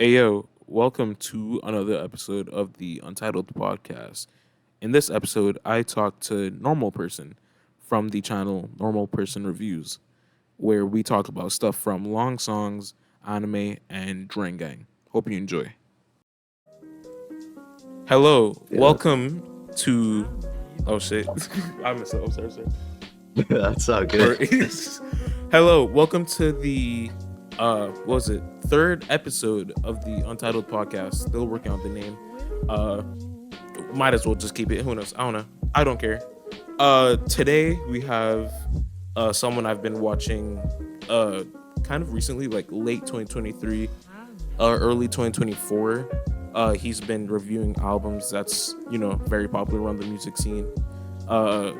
Hey yo, welcome to another episode of the Untitled podcast. In this episode, I talk to Normal Person from the channel Normal Person Reviews, where we talk about stuff from long songs, anime, and Drain Gang. Hope you enjoy. Hello, Yeah, welcome to. Oh shit, I messed up. I'm sorry. that's all Or- good. Hello, welcome to the what was it, third episode of the Untitled podcast. Still working on the name. Uh might as well just keep it. Who knows? I don't know. I don't care. Today we have someone I've been watching kind of recently, like late 2023, early 2024. He's been reviewing albums that's, very popular around the music scene. Uh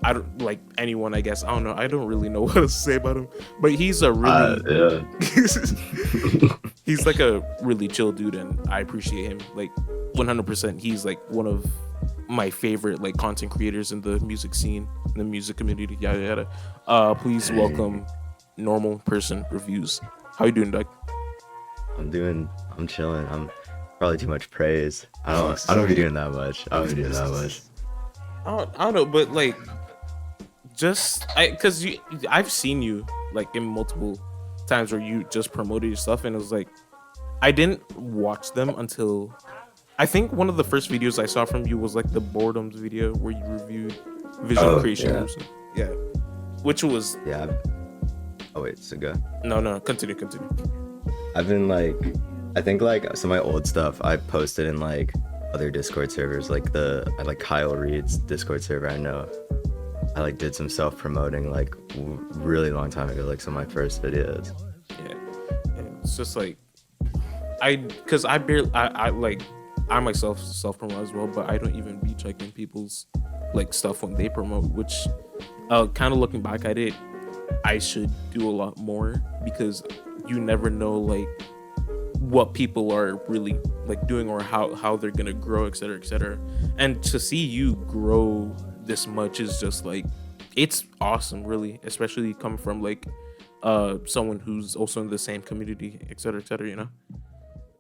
I don't like anyone, I guess. I don't know. I don't really know what to say about him. But he's a really Yeah. he's like a really chill dude, and I appreciate him. Like 100%. He's like one of my favorite like content creators in the music scene, in the music community, yada yada. Please welcome Normal Person Reviews. How you doing, Doug? I'm chilling. I'm probably too much praise. I don't be doing that much. I don't be doing that much. I don't know, but like because I've seen you like in multiple times where you just promoted your stuff, and it was like I didn't watch them until I think one of the first videos I saw from you was like the boredoms video where you reviewed visual Oh, creation. yeah. Yeah, which was Yeah. Oh wait, so go. no, continue. I've been like, I think like some of my old stuff I posted in like other Discord servers, like Kyle Reed's Discord server. I know. I like did some self promoting like really long time ago, like some of my first videos. Yeah, and it's just like because I barely I myself self promote as well, but I don't even be checking people's like stuff when they promote, which kind of looking back at it, I should do a lot more, because you never know like what people are really like doing, or how they're gonna grow, etc. And to see you grow this much is just like, it's awesome, really, especially coming from like someone who's also in the same community, etc.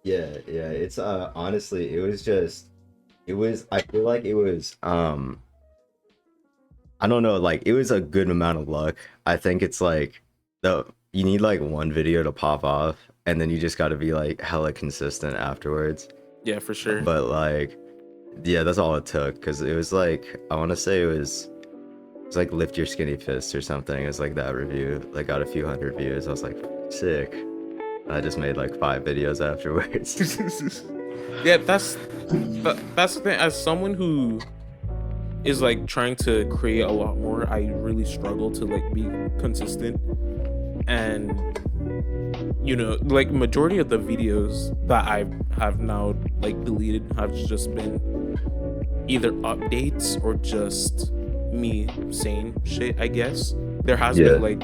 Yeah. It's honestly, I feel like it was I don't know, like it was a good amount of luck. I think it's like you need like one video to pop off, and then you just got to be like hella consistent afterwards. Yeah, for sure. But like, yeah, that's all it took, because it was like, I want to say it was like lift your skinny fist or something. It was like that review, like got a few hundred views. I was like, sick. And I just made like 5 videos afterwards. Yeah, that's the thing. As someone who is like trying to create a lot more, I really struggle to like be consistent. And like majority of the videos that I have now like deleted have just been either updates or just me saying shit, I guess. There has Yeah. been like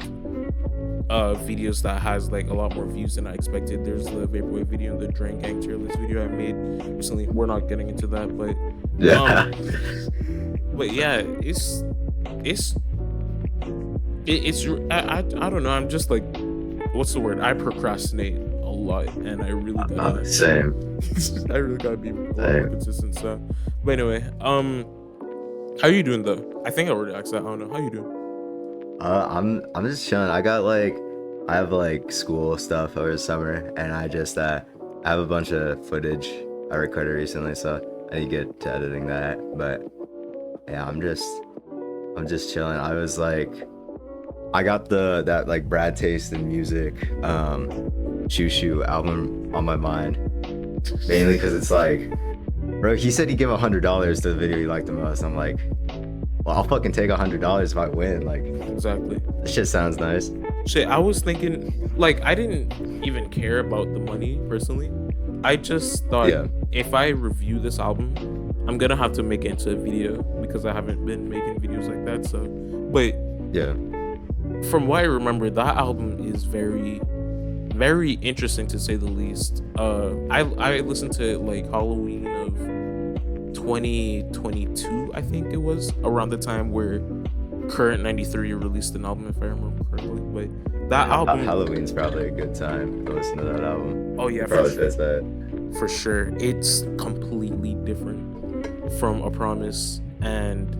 videos that has like a lot more views than I expected. There's the Vaporwave video and the Drain Gang tier list video I made recently. We're not getting into that, but Yeah. but yeah, I don't know. I'm just like, what's the word? I procrastinate a lot, and I really gotta Same. I really gotta be a lot more consistent. So, but anyway, how you doing though? I think I already asked that. I don't know. How you doing? I'm just chilling. I have like school stuff over the summer, and I have a bunch of footage I recorded recently, so I need to get to editing that. But yeah, I'm just chilling. I got that like Brad Taste in Music Shoo Shoo album on my mind, mainly because it's like, bro, he said he'd give $100 to the video he liked the most. I'm like, well, I'll fucking take $100 if I win. Like, Exactly. this shit sounds nice. Shit, I was thinking, like, I didn't even care about the money personally. I just thought, Yeah. if I review this album, I'm gonna have to make it into a video, because I haven't been making videos like that. So, but Yeah. from what I remember, that album is very, very interesting to say the least. I listened to it like Halloween of 2022, I think it was, around the time where Current 93 released an album, if I remember correctly. But That album. Halloween's probably a good time to listen to that album. Oh yeah, It for probably sure. fits that. For sure. It's completely different from A Promise, and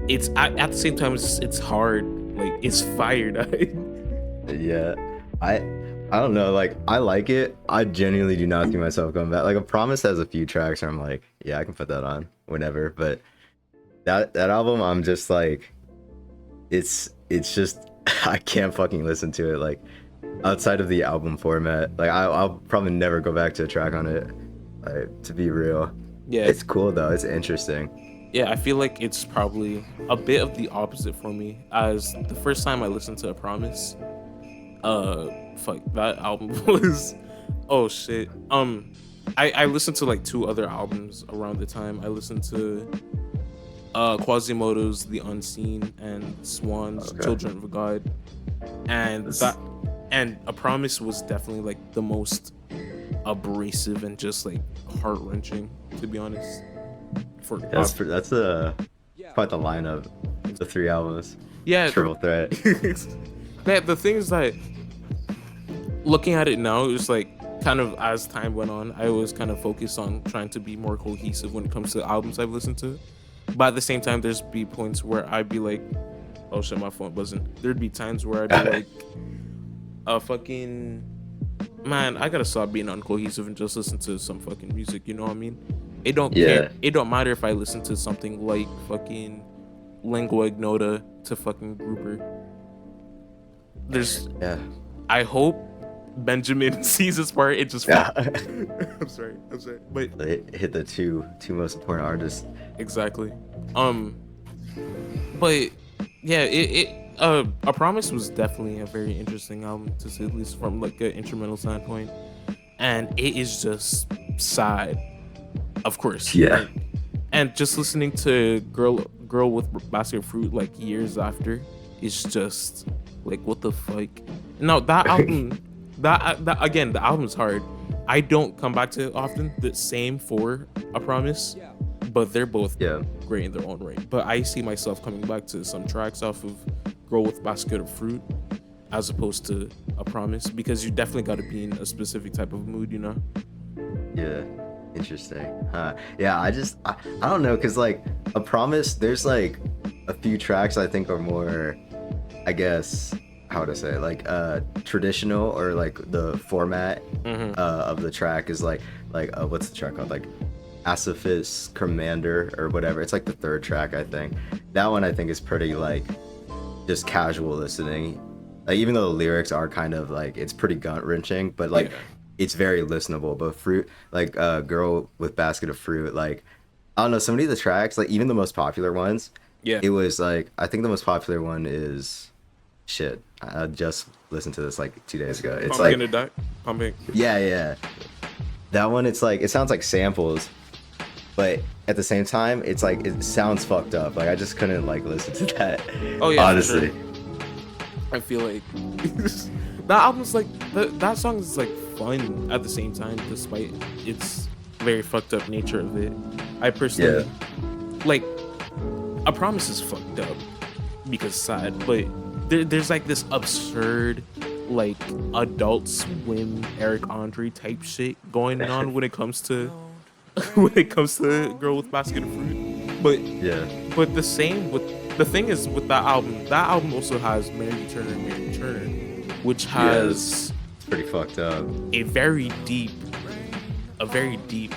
it's at the same time it's hard. Like it's fired. Yeah, I I don't know. Like I like it. I genuinely do not see myself going back. Like A Promise has a few tracks where I'm like, yeah, I can put that on whenever. But that album, I'm just like, it's just I can't fucking listen to it. Like outside of the album format, like I'll probably never go back to a track on it. Like to be real, Yeah, it's cool though. It's interesting. yeah. I feel like it's probably a bit of the opposite for me. As the first time I listened to A Promise, fuck, that album was, oh shit. I listened to like two other albums around the time. I listened to Quasimodo's The Unseen and Swan's Okay. Children of God, and That's- A Promise was definitely like the most abrasive and just like heart wrenching, to be honest. For That's quite the lineup. The three albums. yeah, Triple threat. the thing is that looking at it now, it's like kind of as time went on, I was kind of focused on trying to be more cohesive when it comes to albums I've listened to. But at the same time, there's be points where I'd be like, oh shit, my phone buzzing. There'd be times where I'd be like, fucking, man, I gotta stop being uncohesive and just listen to some fucking music, you know what I mean? It don't care. It don't matter if I listen to something like fucking Lingua Ignota to fucking Grouper. There's, Yeah. I hope Benjamin sees this part. It just, Yeah. I'm sorry, but They hit the two most important artists. exactly. But yeah, A Promise was definitely a very interesting album to say, at least from like an instrumental standpoint, and it is just sad, of course. Yeah. Like, and just listening to Girl with Basket of Fruit like years after is just like, what the fuck. No, that album, that again, the album's hard. I don't come back to it often. The same for A Promise, but they're both Yeah. great in their own right. But I see myself coming back to some tracks off of Girl with Basket of Fruit as opposed to A Promise, because you definitely got to be in a specific type of mood, you know? Yeah. Interesting. Yeah, I don't know, cause like A Promise, there's like a few tracks I think are more, I guess, how would I say it? Like traditional, or like the format of the track is like what's the track called? Like Asafis Commander or whatever. It's like the third track, I think. That one I think is pretty like just casual listening. Like even though the lyrics are kind of like, it's pretty gut wrenching, but like it's very listenable. But Fruit, like Girl with Basket of Fruit, like I don't know, so many of the tracks, like even the most popular ones, Yeah. it was like, I think the most popular one is shit. I just listened to this like 2 days ago. It's Pumping like in the dark. Pumping. yeah. That one, it's like, it sounds like samples, but at the same time, it's like, it sounds fucked up. Like I just couldn't like listen to that. Oh yeah, for honestly. sure. I feel like that album's like, that song is like fun at the same time, despite its very fucked up nature of it. I personally like, A Promise is fucked up because sad, but there's like this absurd like Adult Swim Eric Andre type shit going on when it comes to when it comes to Girl with Basket of Fruit. But Yeah. but the thing is with that album also has Mary Turner, which has It's pretty fucked up. a very deep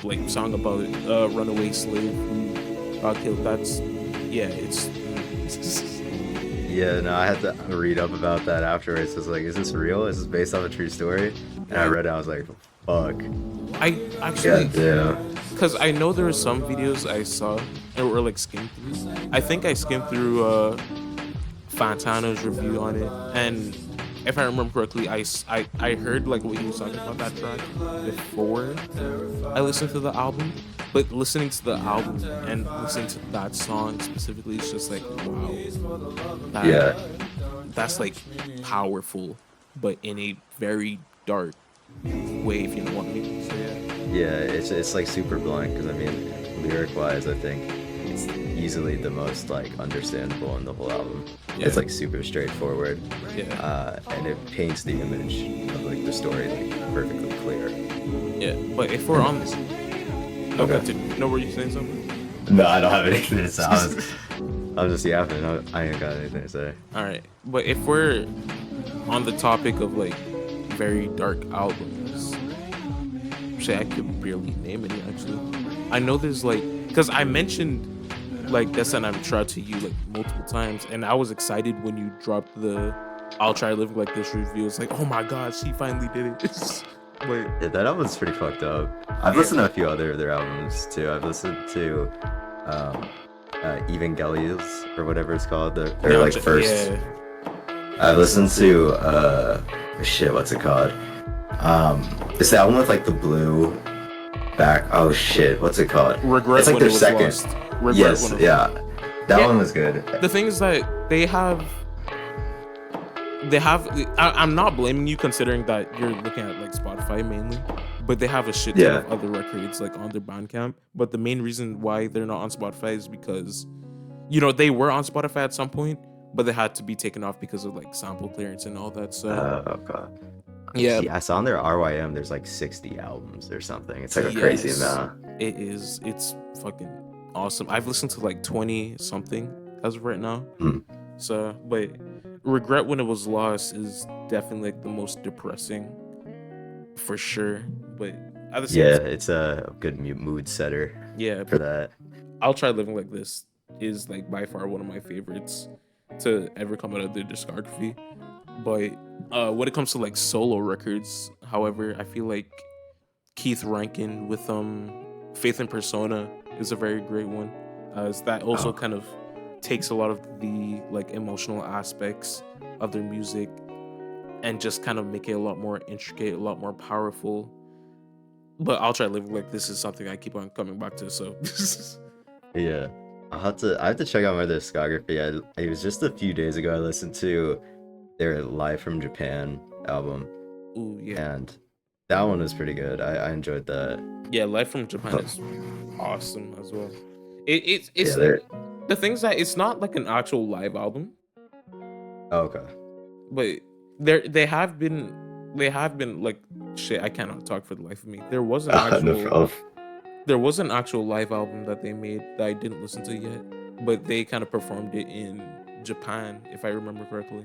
like song about a runaway slave who got killed. That's it's Yeah, no, I had to read up about that afterwards. It's like, is this real? Is this based on a true story? And I read it, I was like, fuck. I actually, Yeah. because I know there were some videos I saw that were like skimmed through. I think I skimmed through Fantano's review on it, and if I remember correctly, I heard like what he was talking about that track before I listened to the album. But listening to the album and listening to that song specifically, it's just like, wow, that's like powerful, but in a very dark way, if you know what I mean. So, Yeah, it's like super blunt, because I mean, lyric wise, I think it's easily the most like understandable in the whole album. Yeah. It's like super straightforward, Yeah. and it paints the image of like the story like perfectly clear. Yeah. But if we're on this, Okay. no, were you saying something? No, I don't have anything to say. I'm just yapping. I ain't got anything to say. All right. But if we're on the topic of like very dark albums, shit, I could barely name any actually. I know there's like, because I mentioned like That's and I've tried to you like multiple times, and I was excited when you dropped the I'll Try Living Like This review. It's like, oh my god, she finally did it. But Yeah, that album's pretty fucked up. I've listened to a few other of their albums too. I've listened to um, Evangelios or whatever it's called. Their like first. Yeah. I listened to shit. What's it called? It's the album with like the blue back. Oh shit, what's it called? Regret It's like When their It Was second. Lost. Regret Yes, When It- yeah. That Yeah. one was good. The thing is that they have. I'm not blaming you considering that you're looking at like Spotify mainly, but they have a shit ton of other records like on their Bandcamp. But the main reason why they're not on Spotify is because, they were on Spotify at some point, but they had to be taken off because of like sample clearance and all that. So Okay. yeah, See, I saw on their RYM there's like 60 albums or something. It's like a crazy Yes. amount. it is. It's fucking awesome. I've listened to like 20 something as of right now. Hmm. So, but Regret When It Was Lost is definitely like the most depressing for sure. But at the same Yeah, time, it's a good mood setter yeah, for that. I'll Try Living Like This is like by far one of my favorites to ever come out of their discography. But when it comes to like solo records, however, I feel like Keith Rankin with Faith in Persona is a very great one, as that also Oh. kind of takes a lot of the like emotional aspects of their music and just kind of make it a lot more intricate, a lot more powerful. But I'll Try Living Like This is something I keep on coming back to. So Yeah. I have to check out my discography. It was just a few days ago I listened to their Live from Japan album, ooh, yeah. and that one was pretty good. I enjoyed that. Yeah, Life from Japan is awesome as well. It's Yeah, they're the thing's that it's not like an actual live album, okay. but they have been like shit. I cannot talk for the life of me. There was an No actual problem. live album that they made that I didn't listen to yet, but they kind of performed it in Japan, if I remember correctly.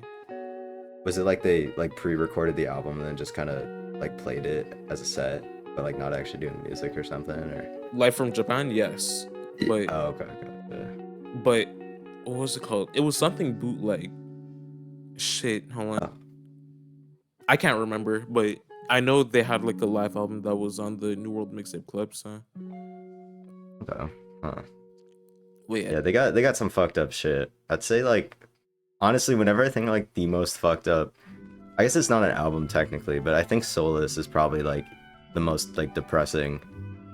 Was it like they like pre-recorded the album and then just kind of like played it as a set, but like not actually doing music or something? Or Live from Japan, yes, but oh, okay. Yeah. but what was it called? It was something bootleg. Shit, hold on. Oh. I can't remember, but I know they had like a live album that was on the New World Mixtape Club. So Okay. Huh. wait, Yeah, they got some fucked up shit. I'd say like honestly, whenever I think like the most fucked up, I guess it's not an album technically, but I think Solace is probably like the most like depressing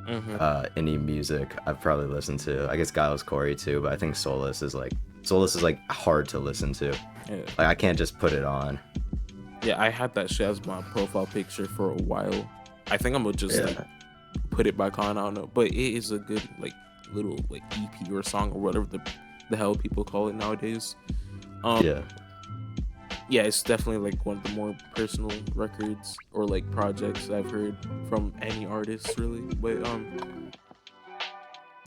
mhm. indie music I've probably listened to. I guess Giles Corey too, but I think Solace is like hard to listen to. Yeah. Like I can't just put it on. Yeah, I had that shit as my profile picture for a while. I think I'm gonna just Yeah. like put it back on. I don't know, but it is a good like little like EP or song or whatever the hell people call it nowadays. Yeah. Yeah, it's definitely like one of the more personal records or like projects I've heard from any artist really. But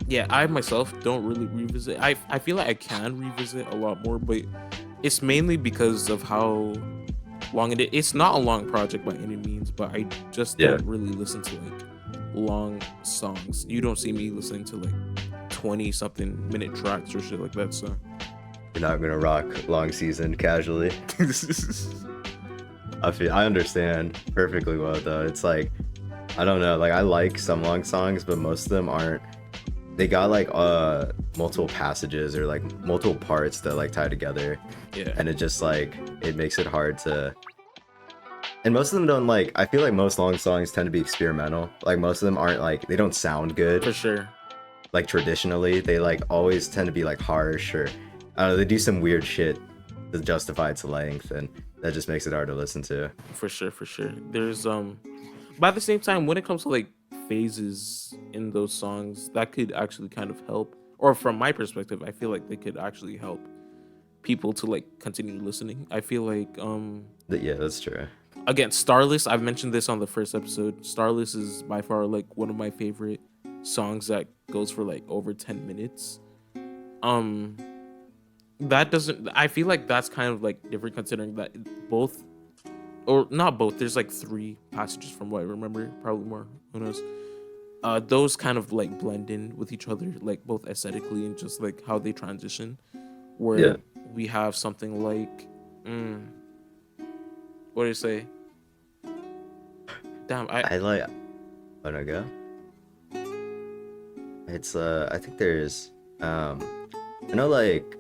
yeah, I myself don't really revisit. I feel like I can revisit a lot more, but it's mainly because of how long it is. It's not a long project by any means, but I just Yeah. don't really listen to like long songs. You don't see me listening to like 20 something minute tracks or shit like that. So You're not gonna rock long season casually. I understand perfectly well though. It's like I don't know, like I like some long songs, but most of them aren't. They got like multiple passages or like multiple parts that like tie together, yeah, and it just like it makes it hard to. And most of them don't like. I feel like most long songs tend to be experimental. Like most of them aren't like they don't sound good. for sure. Like traditionally, they like always tend to be like harsh or I don't know. They do some weird shit to justify its length, and that just makes it hard to listen to. For sure. There's but at the same time, when it comes to like phases in those songs, that could actually kind of help. or from my perspective, I feel like they could actually help people to like continue listening. I feel like Yeah, that's true. again, Starless, I've mentioned this on the first episode. Starless is by far like one of my favorite songs that goes for like over 10 minutes. Um that doesn't, I feel like that's kind of like different considering that both, or not both, there's like three passages from what I remember, probably more, who knows. Those kind of like blend in with each other, like both aesthetically and just like how they transition. Yeah. Where we have something like, what do you say? Damn, I like. Oh no, go. It's I think there's I know like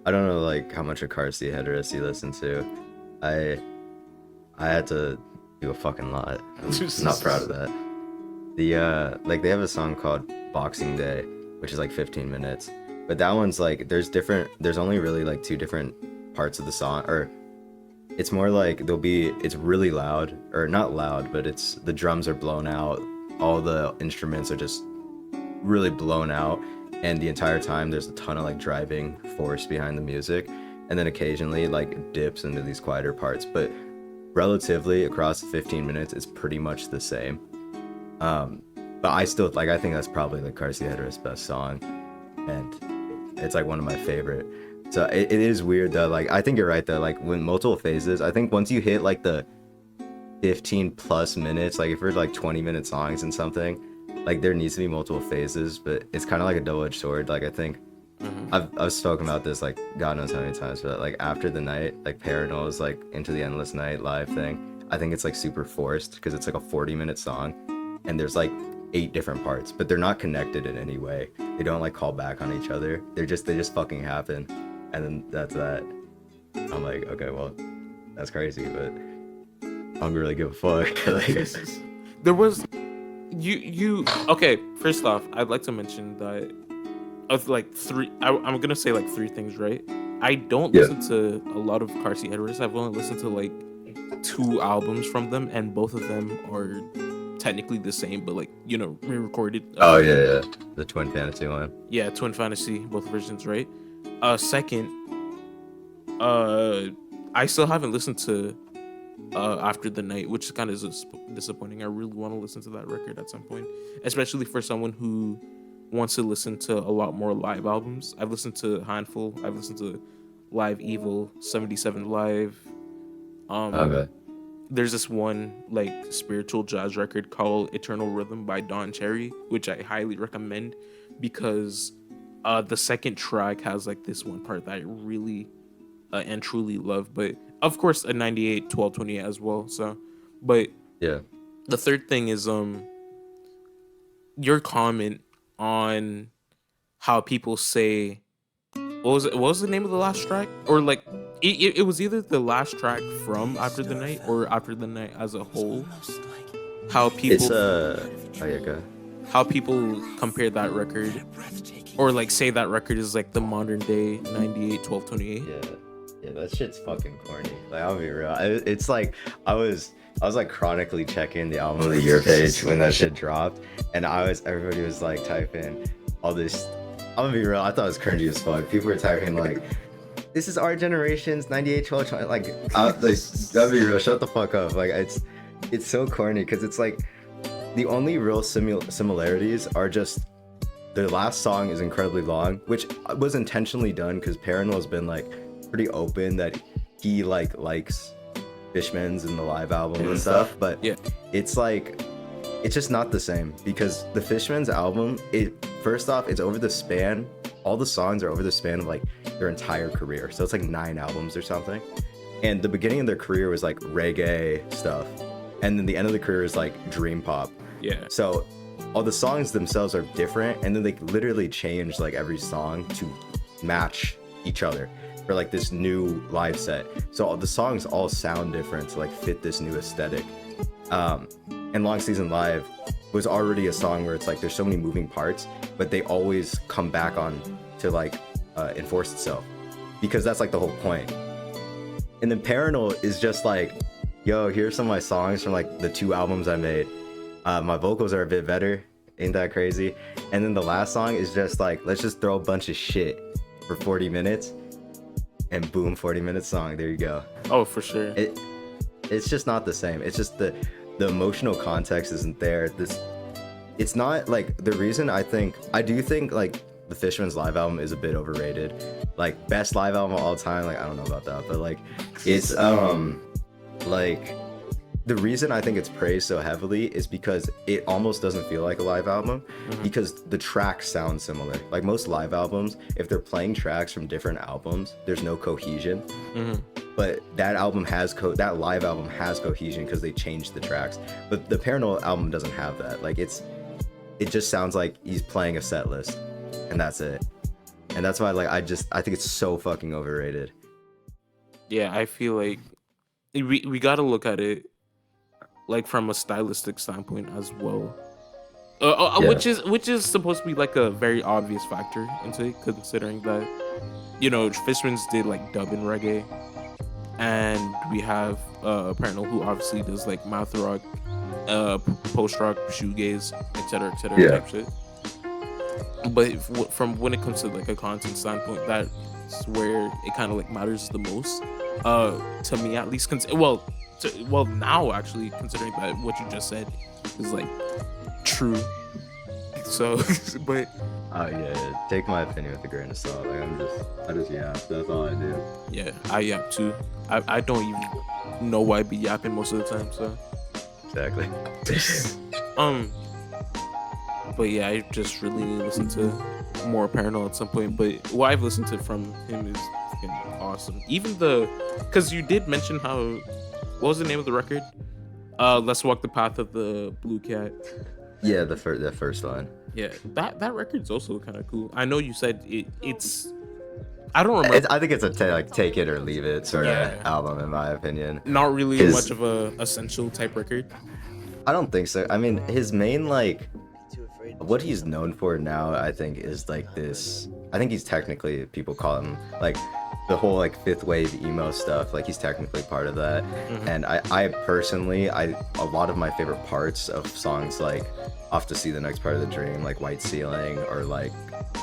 I don't know like how much of Carsey Heteros you listen to. I I had to do a fucking lot. I'm not proud of that. The like they have a song called Boxing Day, which is like 15 minutes. But that one's like there's only really like two different parts of the song, or it's more like it's really loud, or not loud, but it's the drums are blown out, all the instruments are just really blown out, and the entire time there's a ton of like driving force behind the music, and then occasionally like dips into these quieter parts, but relatively across 15 minutes it's pretty much the same. But I still like, I think that's probably like Carsey Hetero's best song, and it's like one of my favorite. So it is weird though, like I think you're right though, like when multiple phases, I think once you hit like the 15 plus minutes, like if we're like 20-minute songs and something, like there needs to be multiple phases, but it's kind of like a double-edged sword. Like I think I've spoken about this like God knows how many times, but like After the Night, like Paranol's like Into the Endless Night live thing, I think it's like super forced because it's like a 40-minute song and there's like 8 different parts, but they're not connected in any way. They don't like call back on each other. They just fucking happen, and then that's that. I'm like, okay, well, that's crazy, but I don't really give a fuck. Like, there was you okay, first off, I'd like to mention that of like I'm gonna say like 3 things, right? I don't listen to a lot of Carsey Edwards. I've only listened to like 2 albums from them, and both of them are technically the same, but like, you know, re-recorded. Oh yeah, the Twin Fantasy one. Yeah, Twin Fantasy, both versions, right? Second, I still haven't listened to After the Night, which is kind of disappointing. I really want to listen to that record at some point, especially for someone who wants to listen to a lot more live albums. I've listened to Handful, I've listened to Live Evil, 77 Live. Okay. There's this one like spiritual jazz record called Eternal Rhythm by Don Cherry, which I highly recommend because the second track has like this one part that I really and truly love. But of course a 98 12 28 as well. So, but Yeah. the third thing is your comment on how people say, what was the name of the last track, or like it was either the last track from After the Night or After the Night as a whole, how people It's oh yeah, go. how people compare that record, or like say that record is like the modern day 98 12 28. Yeah, that shit's fucking corny. Like, I'll be real. It's like I was like chronically checking the album of the year page when that shit dropped, and everybody was like typing all this. I'm gonna be real. I thought it was cringy as fuck. People were typing like, "This is our generation's 98 12 20." Like, that'd be real. Shut the fuck up. Like, it's so corny because it's like the only real similarities are just the last song is incredibly long, which was intentionally done because Paranol's been like pretty open that he likes Fishman's in the live album and stuff, but it's like it's just not the same because the Fishman's album, first off, it's over the span, all the songs are over the span of like their entire career, so it's like 9 albums or something, and the beginning of their career was like reggae stuff, and then the end of the career is like dream pop. So all the songs themselves are different, and then they literally change like every song to match each other for like this new live set, so all the songs all sound different to like fit this new aesthetic. And Long Season Live was already a song where it's like there's so many moving parts, but they always come back on to like enforce itself because that's like the whole point. And then Paranol is just like, yo, here's some of my songs from like the 2 albums I made. My vocals are a bit better. Ain't That Crazy? And then the last song is just like, let's just throw a bunch of shit for 40 minutes and boom, 40-minute song. There you go. Oh, for sure. It's just not the same. It's just the emotional context isn't there. It's not like the reason I do think like the Fishman's live album is a bit overrated. Like best live album of all time, like I don't know about that, but like it's like the reason I think it's praised so heavily is because it almost doesn't feel like a live album because the tracks sound similar. Like most live albums, if they're playing tracks from different albums, there's no cohesion. But that live album has cohesion because they changed the tracks. But the Paranoid album doesn't have that. Like it just sounds like he's playing a set list, and that's it. And that's why like I think it's so fucking overrated. Yeah, I feel like we gotta look at it like from a stylistic standpoint as well. Yeah. Which is supposed to be like a very obvious factor into it, considering that, you know, Fishman's did like dub and reggae, and we have Paranoid, who obviously does like math rock, post rock, shoegaze, etc. Yeah. type shit. But from when it comes to like a content standpoint, that's where it kind of like matters the most, to me at least. Now actually, considering that what you just said is like true. So, but yeah, take my opinion with a grain of salt. Like I just yap. That's all I do. Yeah, I yap too. I don't even know why I be yapping most of the time. So Exactly. But yeah, I just really listen to more Paranoid at some point. But what I've listened to from him is fucking awesome. Even because you did mention how, what was the name of the record? Let's Walk the Path of the Blue Cat. Yeah, the first one. Yeah, that record's also kind of cool. I know you said it's. I don't remember. I think it's a take it or leave it sort of album, in my opinion. Not really much of a essential type record. I don't think so. I mean, his main like, what he's known for now, I think, is like this. I think he's technically, people call him like the whole like fifth wave emo stuff. Like he's technically part of that. And I personally, a lot of my favorite parts of songs like Off to See the Next Part of the Dream, like White Ceiling, or like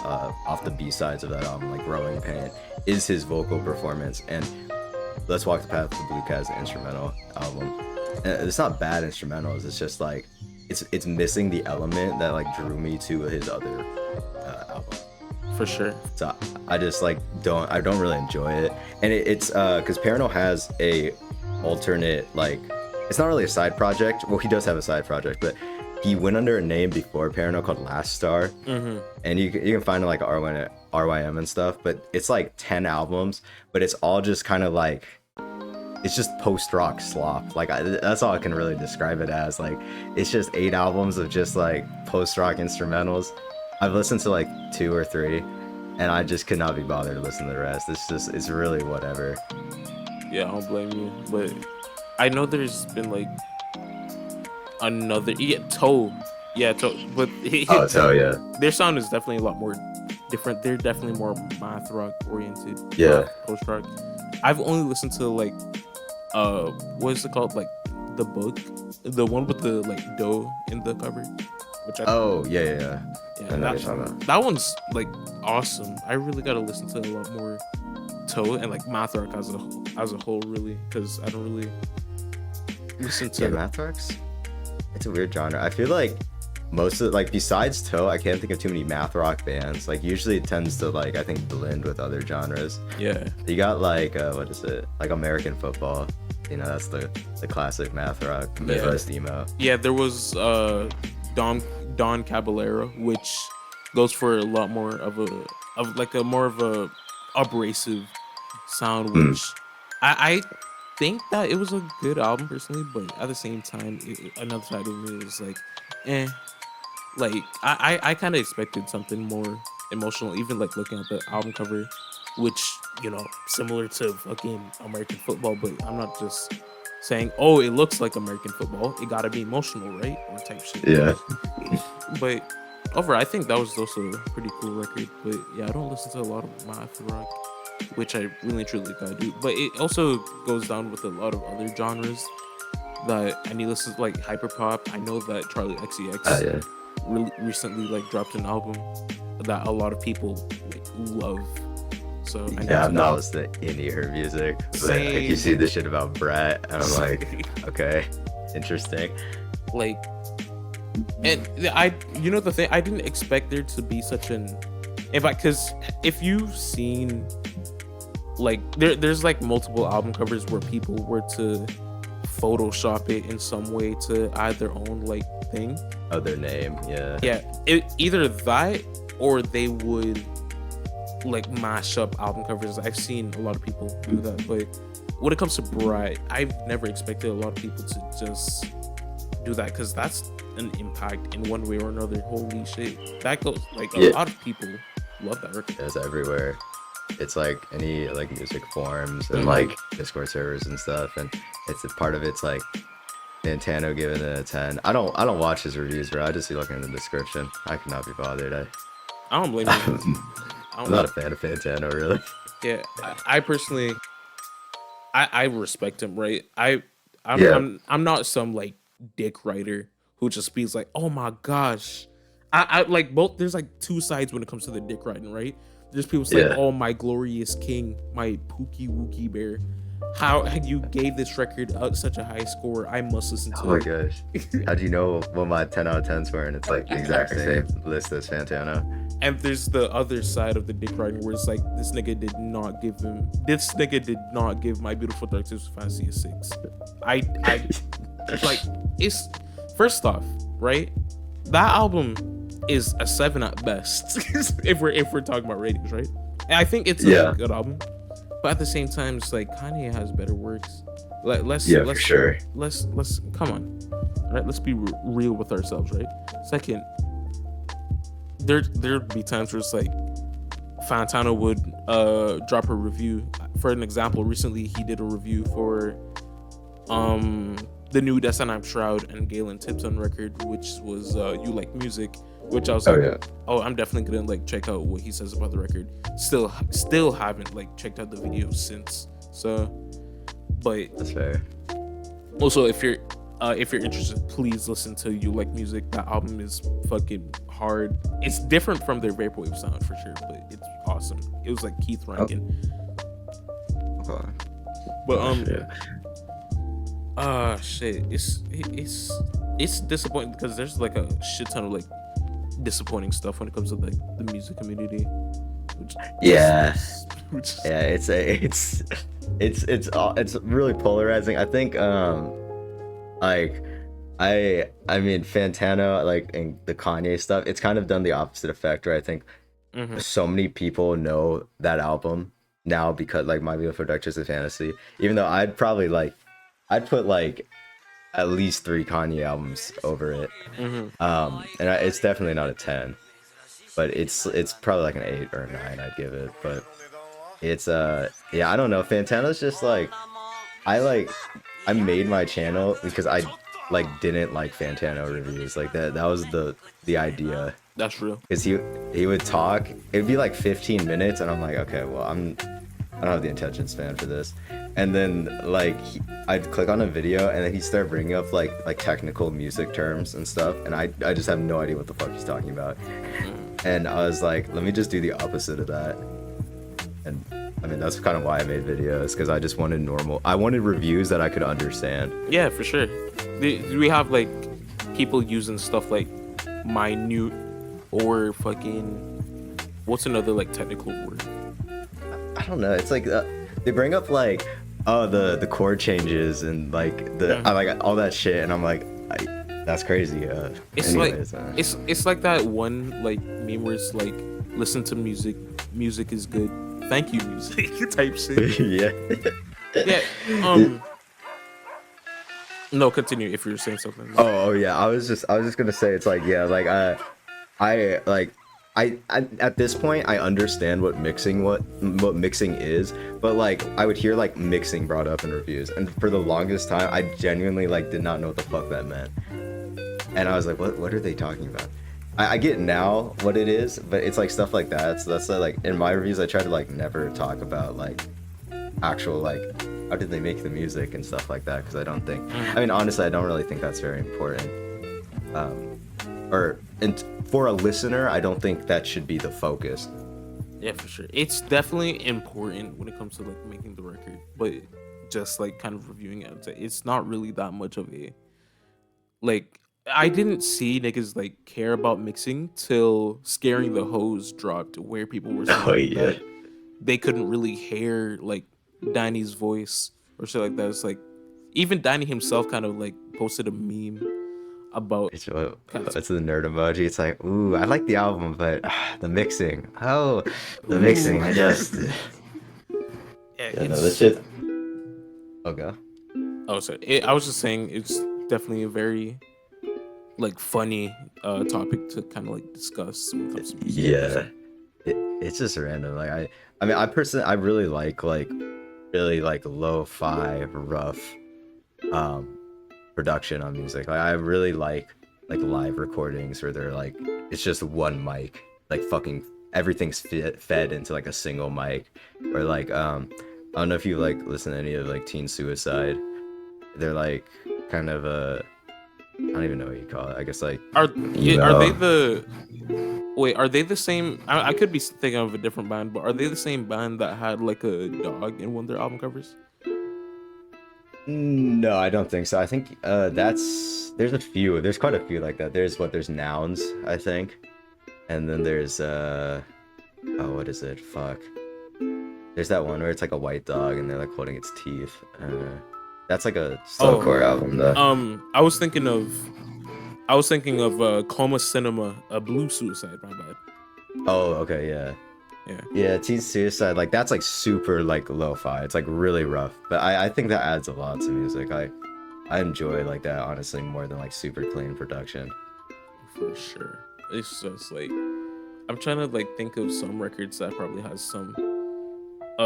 off the B-sides of that album, like Growing Pain, is his vocal performance. And Let's Walk the Path of the Blue Cat is an instrumental album. And it's not bad instrumentals. It's just like it's missing the element that like drew me to his other album. For sure. So I just like don't really enjoy it. And it's because Parano has a alternate, like, it's not really a side project. Well, he does have a side project, but he went under a name before Parano called Last Star. And you can find it like RYM and stuff, but it's like 10 albums, but it's all just kind of like, it's just post-rock slop. Like that's all I can really describe it as. Like it's just 8 albums of just like post-rock instrumentals. I've listened to like 2 or 3, and I just could not be bothered to listen to the rest. It's really whatever. Yeah, I don't blame you. But I know there's been like another Toe. Yeah, Toe. But Toe, yeah. Their sound is definitely a lot more different. They're definitely more math rock oriented. Yeah. Post rock. I've only listened to like what is it called? Like The Book, the one with the like dough in the cover. Which Yeah, that one's like awesome. I really gotta listen to a lot more Toe and like math rock as a whole, really, because I don't really listen to math rock's. It's a weird genre. I feel like most of like besides Toe, I can't think of too many math rock bands. Like usually it tends to like I think blend with other genres. Yeah. You got like what is it? Like American Football. You know, that's the classic math rock Midwest emo. Yeah, there was Don Caballero, which goes for a lot more of a more of a abrasive sound, which I think that it was a good album personally, but at the same time, another side of me was like, like I kind of expected something more emotional, even like looking at the album cover, which, you know, similar to fucking American Football, but I'm not just saying, oh, it looks like American Football, it gotta be emotional, right? Or type shit. Yeah. But overall, I think that was also a pretty cool record. But yeah, I don't listen to a lot of math rock, which I really truly gotta do. But it also goes down with a lot of other genres that I need to listen to, like hyperpop. I know that Charlie XCX really recently like dropped an album that a lot of people like love. So I need Yeah, to I'm not listening to any of her music. But like, you see the shit about Brett, and I'm like, okay, interesting. like, and you know the thing, I didn't expect there to be such an, because if you've seen like there's like multiple album covers where people were to Photoshop it in some way to add their own like thing. Oh, their name, yeah. Yeah, either that or they would like mash up album covers. I've seen a lot of people do that, but when it comes to Bright, I've never expected a lot of people to just do that, because that's an impact in one way or another. Holy shit, that goes like a lot of people love that record. It's everywhere. It's like any like music forums and like Discord servers and stuff, and it's a part of it's like Fantano giving it a 10. I don't watch his reviews, bro. I just see looking in the description. I cannot be bothered. I don't blame you. I'm not a fan of Fantano, really. Yeah, I personally, I respect him, right? I'm not some like dick writer who just speaks like, oh my gosh. I like both. There's like two sides when it comes to the dick writing, right? There's people saying, oh my glorious king, my pookie wookie bear. How you gave this record such a high score? I must listen to it. Oh my gosh. How do you know what my 10 out of 10s were? And it's like the exact same list as Fantano. And there's the other side of the dick writing where it's like, this nigga did not give My Beautiful Dark Twisted Fantasy a 6. I like, it's, first off, right? That album is a 7 at best. if we're talking about ratings, right? And I think it's a good album. But at the same time, it's like Kanye has better works. Let's for sure. Let's come on, right? Let's be real with ourselves, right? Second, there'd be times where it's like Fantano would drop a review. For an example, recently he did a review for the new Destined Shroud and Galen Tipton record, which was You Like Music, which I was I'm definitely gonna like check out what he says about the record. Still haven't like checked out the video since. So, but that's fair. Also, if you're interested, please listen to You Like Music. That album is fucking hard. It's different from their vaporwave sound for sure, but it's awesome. It was like Keith Rankin. Okay. But shit, it's disappointing because there's like a shit ton of like disappointing stuff when it comes to like the music community. It's really polarizing. I think like I mean Fantano, like, and the Kanye stuff, it's kind of done the opposite effect, right? I think so many people know that album now because like My Beautiful Dark Twisted Fantasy, even though I'd put like at least 3 Kanye albums over it. It's definitely not a 10, but it's probably like an 8 or a 9 I'd give it. But it's I don't know, Fantano's just like, I made my channel because I like didn't like Fantano reviews. Like that was the idea. That's real. Because he would talk, it'd be like 15 minutes and I'm like, okay, well I don't have the attention span for this. And then like I'd click on a video and then he'd start bringing up like technical music terms and stuff, and I just have no idea what the fuck he's talking about. And I was like, let me just do the opposite of that. And I mean, that's kind of why I made videos, because I just wanted I wanted reviews that I could understand. Yeah, for sure. We have like people using stuff like minute or fucking, what's another like technical word? I don't know. It's like they bring up like, oh, the chord changes and like I like all that shit, and I'm like, that's crazy. It's anyways, like it's like that one like meme where it's like, listen to music is good, thank you music type shit. Yeah. No, continue if you're saying something. Oh yeah, I was just gonna say, it's like, yeah, like I at this point I understand what mixing is, but like I would hear like mixing brought up in reviews, and for the longest time I genuinely like did not know what the fuck that meant, and I was like, what are they talking about? I get now what it is, but it's like stuff like that. So that's like in my reviews I try to like never talk about like actual like how did they make the music and stuff like that, because I don't think, I mean honestly I don't really think that's very important, or and for a listener, I don't think that should be the focus. Yeah, for sure. It's definitely important when it comes to like making the record, but just like kind of reviewing it, it's not really that much of a like. I didn't see niggas like care about mixing till Scaring the Hose dropped, where people were Oh saying yeah. that they couldn't really hear like Danny's voice or shit like that. It's like even Danny himself kind of like posted a meme about kind of It's the nerd emoji. It's like, ooh, I like the album, but the mixing. Oh, the ooh, mixing. I just. yeah, Yeah, no, this it's shit. Okay. oh sorry. I was just saying it's definitely a very like funny topic to kind of like discuss when it comes to music. Yeah. It's just random. Like I mean, I really like lo-fi, rough, um, production on music. Like I really like live recordings where they're like it's just one mic, like fucking everything's fed into like a single mic, or like I don't know if you like listen to any of like Teen Suicide. They're like kind of I don't even know what you call it. I guess like Are are they emo. the wait? Are they the same? I could be thinking of a different band, but are they the same band that had like a dog in one of their album covers? No, I don't think so. I think there's a few. There's quite a few like that. There's Nouns, I think. And then there's oh, what is it? Fuck. There's that one where it's like a white dog and they're like holding its teeth. That's like a Oh, slowcore album though. I was thinking of Coma Cinema, a Blue Suicide. My bad. Oh, okay, yeah. Yeah. Yeah, Teen Suicide, like that's like super like lo-fi. It's like really rough. But I think that adds a lot to music. I enjoy like that honestly more than like super clean production. For sure. It's just like I'm trying to like think of some records that probably has some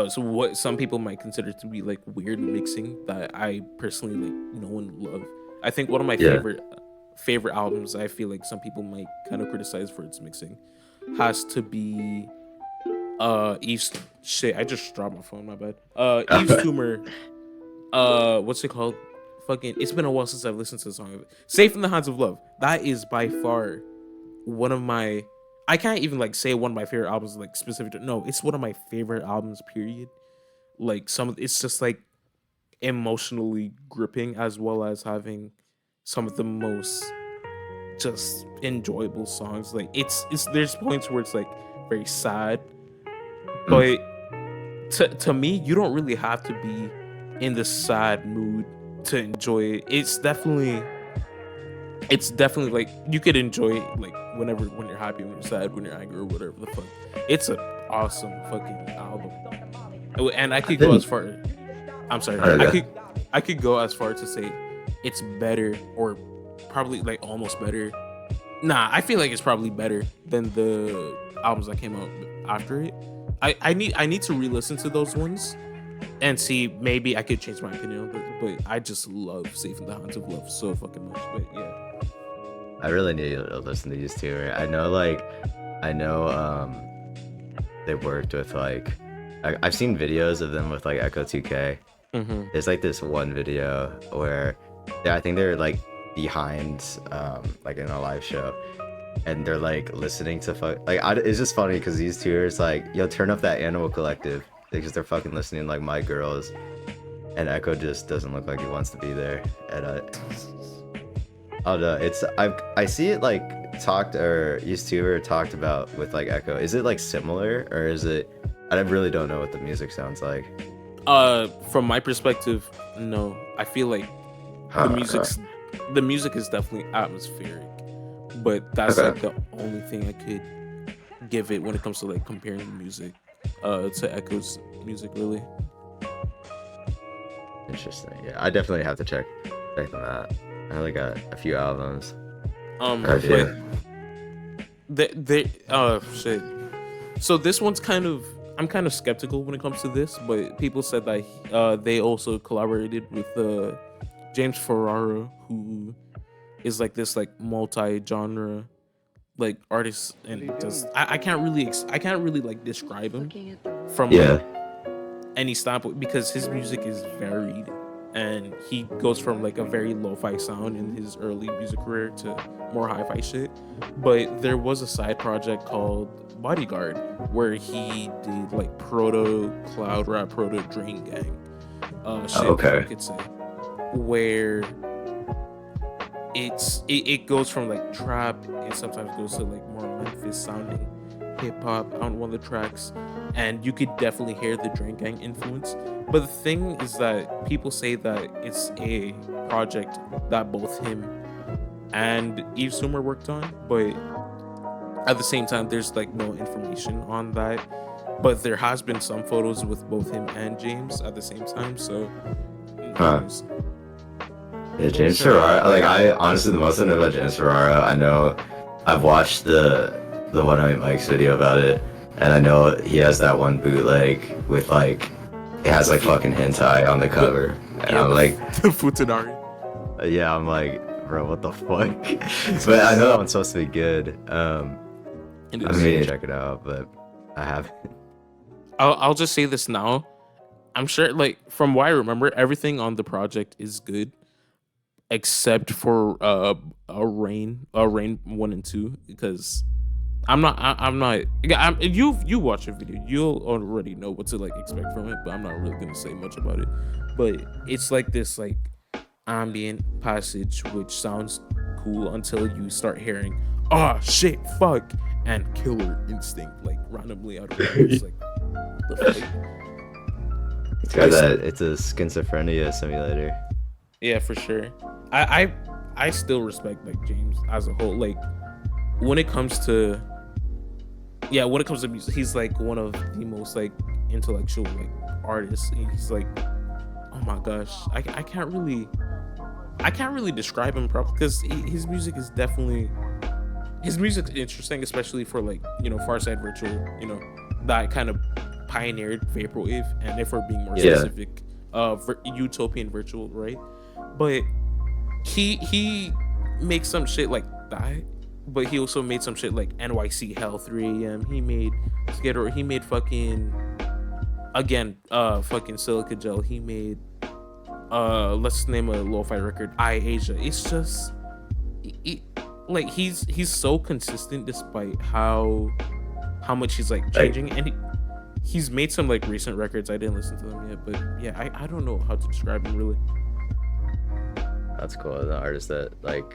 so what some people might consider to be like weird mixing that I personally like know and love. I think one of my Yeah. favorite albums I feel like some people might kind of criticize for its mixing has to be Eve's shit. I just dropped my phone, my bad. Eve's Tumor, what's it called? Fucking it's been a while since I've listened to the song. Safe in the Hands of Love. That is by far one of my I can't even like say one of my favorite albums like specific to, no, it's one of my favorite albums period. Like it's just like emotionally gripping as well as having some of the most just enjoyable songs. Like it's there's points where it's like very sad, Mm. but to me you don't really have to be in the sad mood to enjoy it. It's definitely like you could enjoy it like whenever when you're happy, when you're sad, when you're angry, or whatever the fuck. It's an awesome fucking album. And I I've could go as been far I'm sorry. okay. I could go as far to say it's better or probably like almost better. Nah, I feel like it's probably better than the albums that came out after it. I need to re-listen to those ones and see maybe I could change my opinion on it. But I just love Safe in the Hands of Love so fucking much. But yeah. I really need to listen to these two. I know they worked with like I've seen videos of them with like Echo 2K. Mm-hmm. There's like this one video where I think they're like behind like in a live show and they're like listening to it's just funny because these two are just like, yo, turn up that Animal Collective because they're fucking listening to, like My Girls, and Echo just doesn't look like he wants to be there. And I don't know. I see it like talked or used to or talked about with like Echo. Is it like similar or is it? I really don't know what the music sounds like. From my perspective, no. I feel like the music's the music is definitely atmospheric, but that's Okay. like the only thing I could give it when it comes to like comparing the music to Echo's music really. Interesting. Yeah, I definitely have to check them out. I only got a few albums. But Yeah. they shit. So this one's kind of I'm kind of skeptical when it comes to this, but people said that they also collaborated with James Ferraro, who is like this like multi-genre like artist, and just I can't really I can't really like describe him from like Yeah. any standpoint because his music is varied and he goes from like a very lo-fi sound in his early music career to more hi-fi shit. But there was a side project called Bodyguard where he did like proto cloud rap, proto Drain Gang shit, if you Okay. could say, where it goes from like trap, it sometimes goes to like more Memphis sounding hip hop on one of the tracks, and you could definitely hear the Drain Gang influence. But the thing is that people say that it's a project that both him and Eve Sumer worked on, but at the same time, there's like no information on that. But there has been some photos with both him and James at the same time, so who Huh. knows? Yeah, James Ferrara. Like I honestly, the most I know about James Ferrara, I know I've watched the One Night Mike's video about it, and I know he has that one bootleg with like it has like fucking hentai on the cover, and Yeah, I'm like, the Futanari. yeah, I'm like, bro, what the fuck? But I know that one's supposed to be good. It I'm is. meaning to check it out, but I haven't. I'll just say this now. I'm sure, like from what I remember, everything on the project is good except for a rain 1 and 2 because I'm not. Yeah, you watch a video, you'll already know what to like expect from it. But I'm not really gonna say much about it. But it's like this like ambient passage which sounds cool until you start hearing oh shit fuck and killer instinct like randomly out of nowhere. It's like the fuck? It's got that. It's a schizophrenia simulator. Yeah, for sure. I I I still respect like James as a whole. Like when it comes to when it comes to music, he's like one of the most like intellectual like artists. And he's like, oh my gosh, I can't really describe him properly because his music is definitely his music's interesting, especially for like Far Side Virtual, that kind of pioneered vaporwave, and if we're being more Yeah. specific, utopian virtual, right? But he makes some shit like that, but he also made some shit like NYC Hell 3 AM. He made Skid Row. He made fucking again fucking Silica Gel. He made let's name a lo-fi record, I Asia. It's just it, like he's so consistent despite how much he's like changing, and he's made some like recent records. I didn't listen to them yet, but yeah, I don't know how to describe him really. That's cool. The artist that like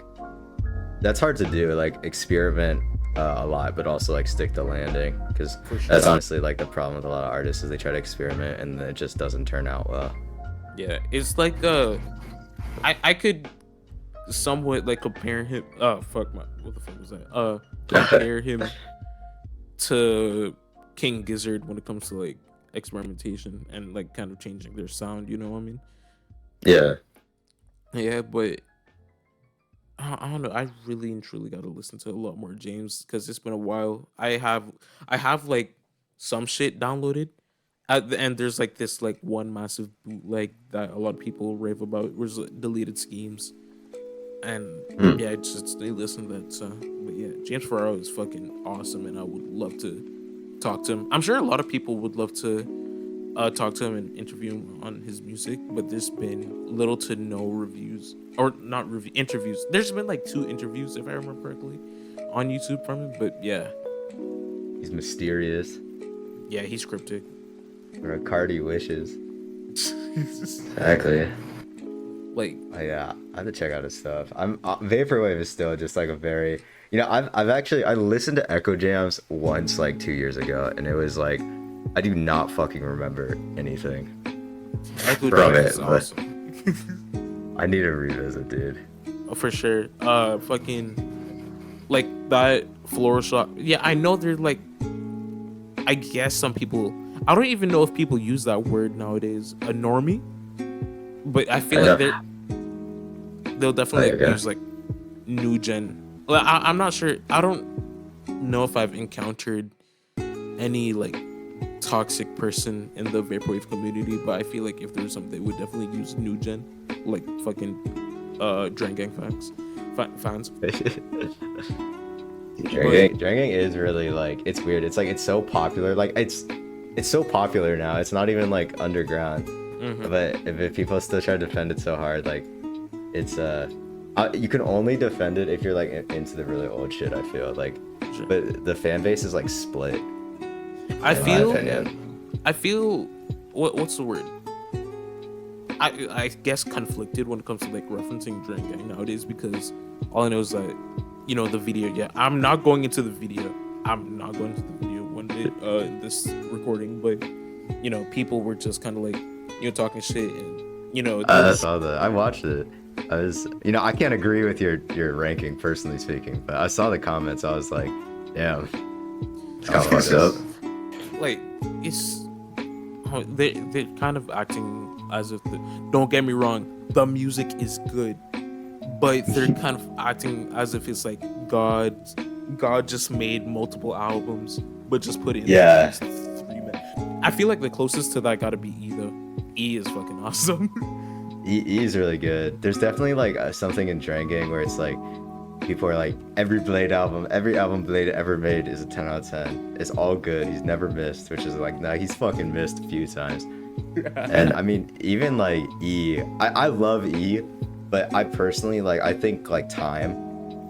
that's hard to do. Like experiment a lot, but also like stick to landing. Because For sure. that's honestly like the problem with a lot of artists is they try to experiment and then it just doesn't turn out well. Yeah, it's like I could somewhat like compare him. Oh fuck my, what the fuck was that? Compare him to King Gizzard when it comes to like experimentation and like kind of changing their sound. You know what I mean? Yeah. Yeah, but I don't know. I really and truly got to listen to a lot more James because it's been a while. I have like some shit downloaded, and there's like this like one massive bootleg that a lot of people rave about. Was Deleted Schemes, and yeah, I just they listen to that. So, but yeah, James Ferraro is fucking awesome, and I would love to talk to him. I'm sure a lot of people would love to talk to him and interview him on his music, but there's been little to no reviews, or not review interviews. There's been like 2 interviews, if I remember correctly, on YouTube from him. But yeah, He's mysterious. yeah, he's cryptic. Or Cardi wishes. Exactly. Like, Oh, yeah, I have to check out his stuff. I'm Vaporwave is still just like a very, I've actually I listened to Echo Jams once like 2 years ago, and it was like I do not fucking remember anything Echo from Jams it, is but awesome. I need to revisit, dude. Oh, for sure. Fucking like that floral shop. Yeah, I know they're like. I guess some people. I don't even know if people use that word nowadays. A normie, but I feel like they'll definitely Okay. use like new gen. Well, I'm not sure. I don't know if I've encountered any like toxic person in the vaporwave community, but I feel like if there's something, they would definitely use new gen, like fucking Drain Gang fans. Dragon Gang is really like it's weird. It's like it's so popular. Like it's so popular now. It's not even like underground. But if people still try to defend it so hard, like it's you can only defend it if you're like into the really old shit. I feel like, Sure. but the fan base is like split. I In my feel opinion. I feel what's the word? I guess conflicted when it comes to like referencing Drink Gang nowadays, because all I know is that, the video. Yeah, I'm not going into the video. I'm not going into the video one day in this recording, but people were just kind of like talking shit, and I saw that. I watched it. I was, I can't agree with your ranking personally speaking, but I saw the comments. I was like, damn, it's kind of fucked up. like it's they're kind of acting as if don't get me wrong, the music is good, but they're kind of acting as if it's like God just made multiple albums but just put it in these 3 minutes. I feel like the closest to that gotta be E though. E is fucking awesome. E is really good. There's definitely like something in Drangang where it's like people are like every album Blade ever made is a 10 out of 10. It's all good. He's never missed, which is like, nah, he's fucking missed a few times. And I mean, even like E, I love E, but I personally like, I think like Time,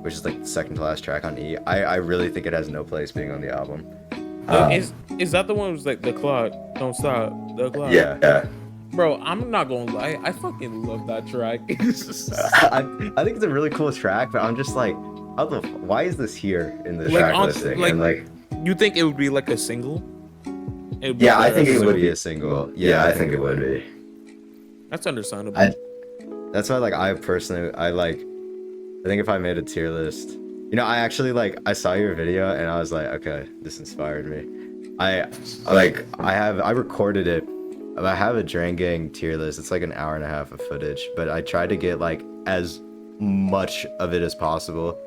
which is like the second to last track on E, I really think it has no place being on the album. Is that the one who's like the clock don't stop, the clock? Yeah. Bro, I'm not gonna lie, I fucking love that track. I think it's a really cool track, but I'm just like, why is this here in the Like, track listing? like, And like, you think it would be like a single? yeah, I think it would be a single. Yeah, I think it would be. That's understandable. That's why, like, I think if I made a tier list, I actually like, I saw your video and I was like, okay, this inspired me. I recorded it. I have a Drangang tier list. It's like an hour and a half of footage, but I tried to get like as much of it as possible.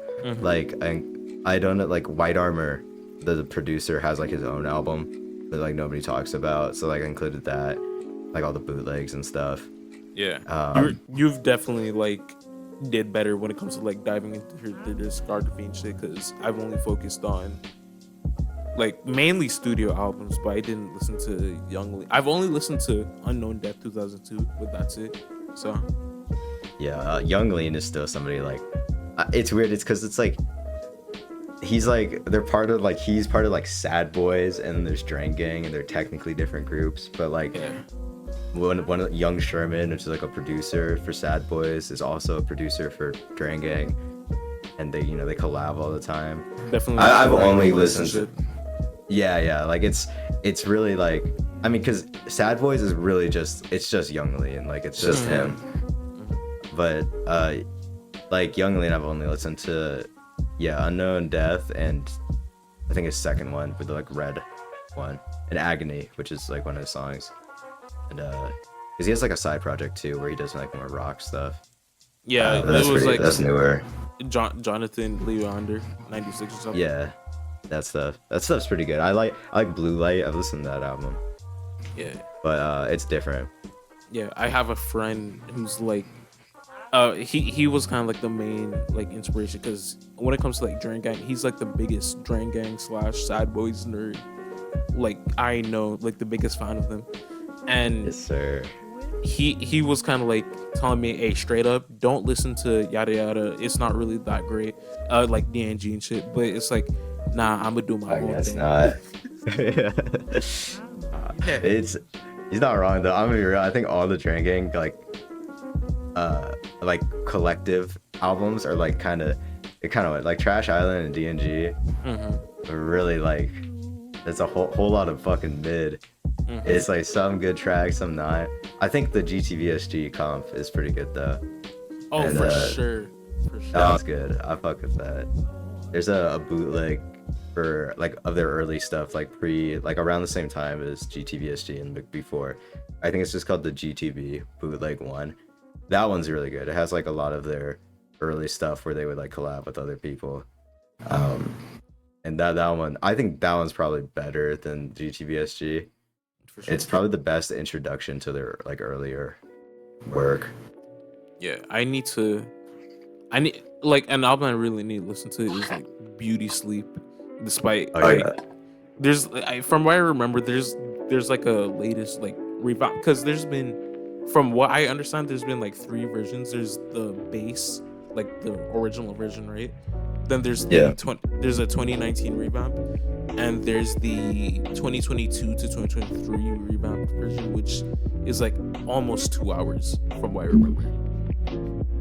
Like, I don't know, like White Armor, the producer, has like his own album that like nobody talks about, so like I included that, like all the bootlegs and stuff. Yeah, you've definitely like did better when it comes to like diving into the discography and shit, because I've only focused on like mainly studio albums, but I didn't listen to Young Lee. I've only listened to Unknown Death 2002, but that's it. So yeah, Young Lean is still somebody like, it's weird. It's because it's like he's like, he's part of like Sad Boys, and there's Drangang, and they're technically different groups, but like one of Young Sherman, which is like a producer for Sad Boys, is also a producer for Drangang, and they they collab all the time. Definitely, I've only listened to. Yeah, like it's really like, I mean, because Sad Boys is really just Young Lean, like it's just him. But like Young Lean, I've only listened to Unknown Death, and I think his second one with the like red one, and Agony, which is like one of his songs, and because he has like a side project too where he does like more rock stuff. Yeah, that's newer. Jonathan Leander 96 or something. Yeah. That stuff's pretty good. I like Blue Light. I've listened to that album. Yeah. But it's different. Yeah, I have a friend who's like, he was kind of like the main like inspiration, because when it comes to like Drangang, he's like the biggest Drangang / Sad Boys nerd. Like, I know, like the biggest fan of them, and yes, sir. He was kind of like telling me, hey, straight up, don't listen to yada yada. It's not really that great. Like DNG and shit, but it's like, nah, I'm gonna do my own It's thing. not. He's not wrong though. I'm gonna be real. I think all the Drangang like collective albums are like kind of like Trash Island and DNG. Are really like, there's a whole lot of fucking mid. It's like some good tracks, some not. I think the GTVSG comp is pretty good though. Oh, and, for sure. That was good. I fuck with that. There's a bootleg for like of their early stuff, like around the same time as GTVSG and before. I think it's just called the GTV bootleg one. That one's really good. It has like a lot of their early stuff where they would like collab with other people. And that one, I think that one's probably better than GTVSG. For sure. It's probably the best introduction to their like earlier work. Yeah, I need like an album I really need to listen to is like Beauty Sleep. Despite there's from what I remember, there's like a latest like revive, because there's been from what I understand, there's been like three versions. There's the base, like the original version, right? Then there's Yeah. there's a 2019 revamp, and there's the 2022 to 2023 revamped version, which is like almost 2 hours from what I remember.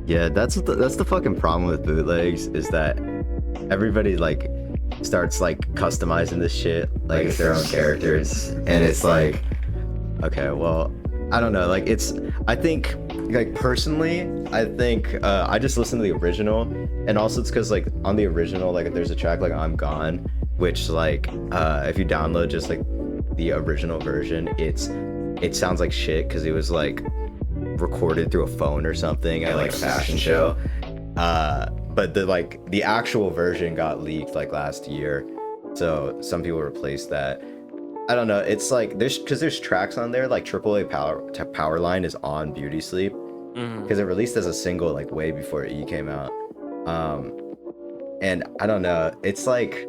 Yeah, that's the fucking problem with bootlegs is that everybody like starts like customizing this shit like it's their own characters, and it's like, okay, well, I don't know, like it's, I think, like personally, I think I just listen to the original, and also it's because like on the original, like there's a track like I'm Gone, which like if you download just like the original version, it sounds like shit because it was like recorded through a phone or something at like a fashion show. But the actual version got leaked like last year, so some people replaced that. I don't know. It's like there's tracks on there like AAA Powerline is on Beauty Sleep because it released as a single like way before E came out. And I don't know. It's like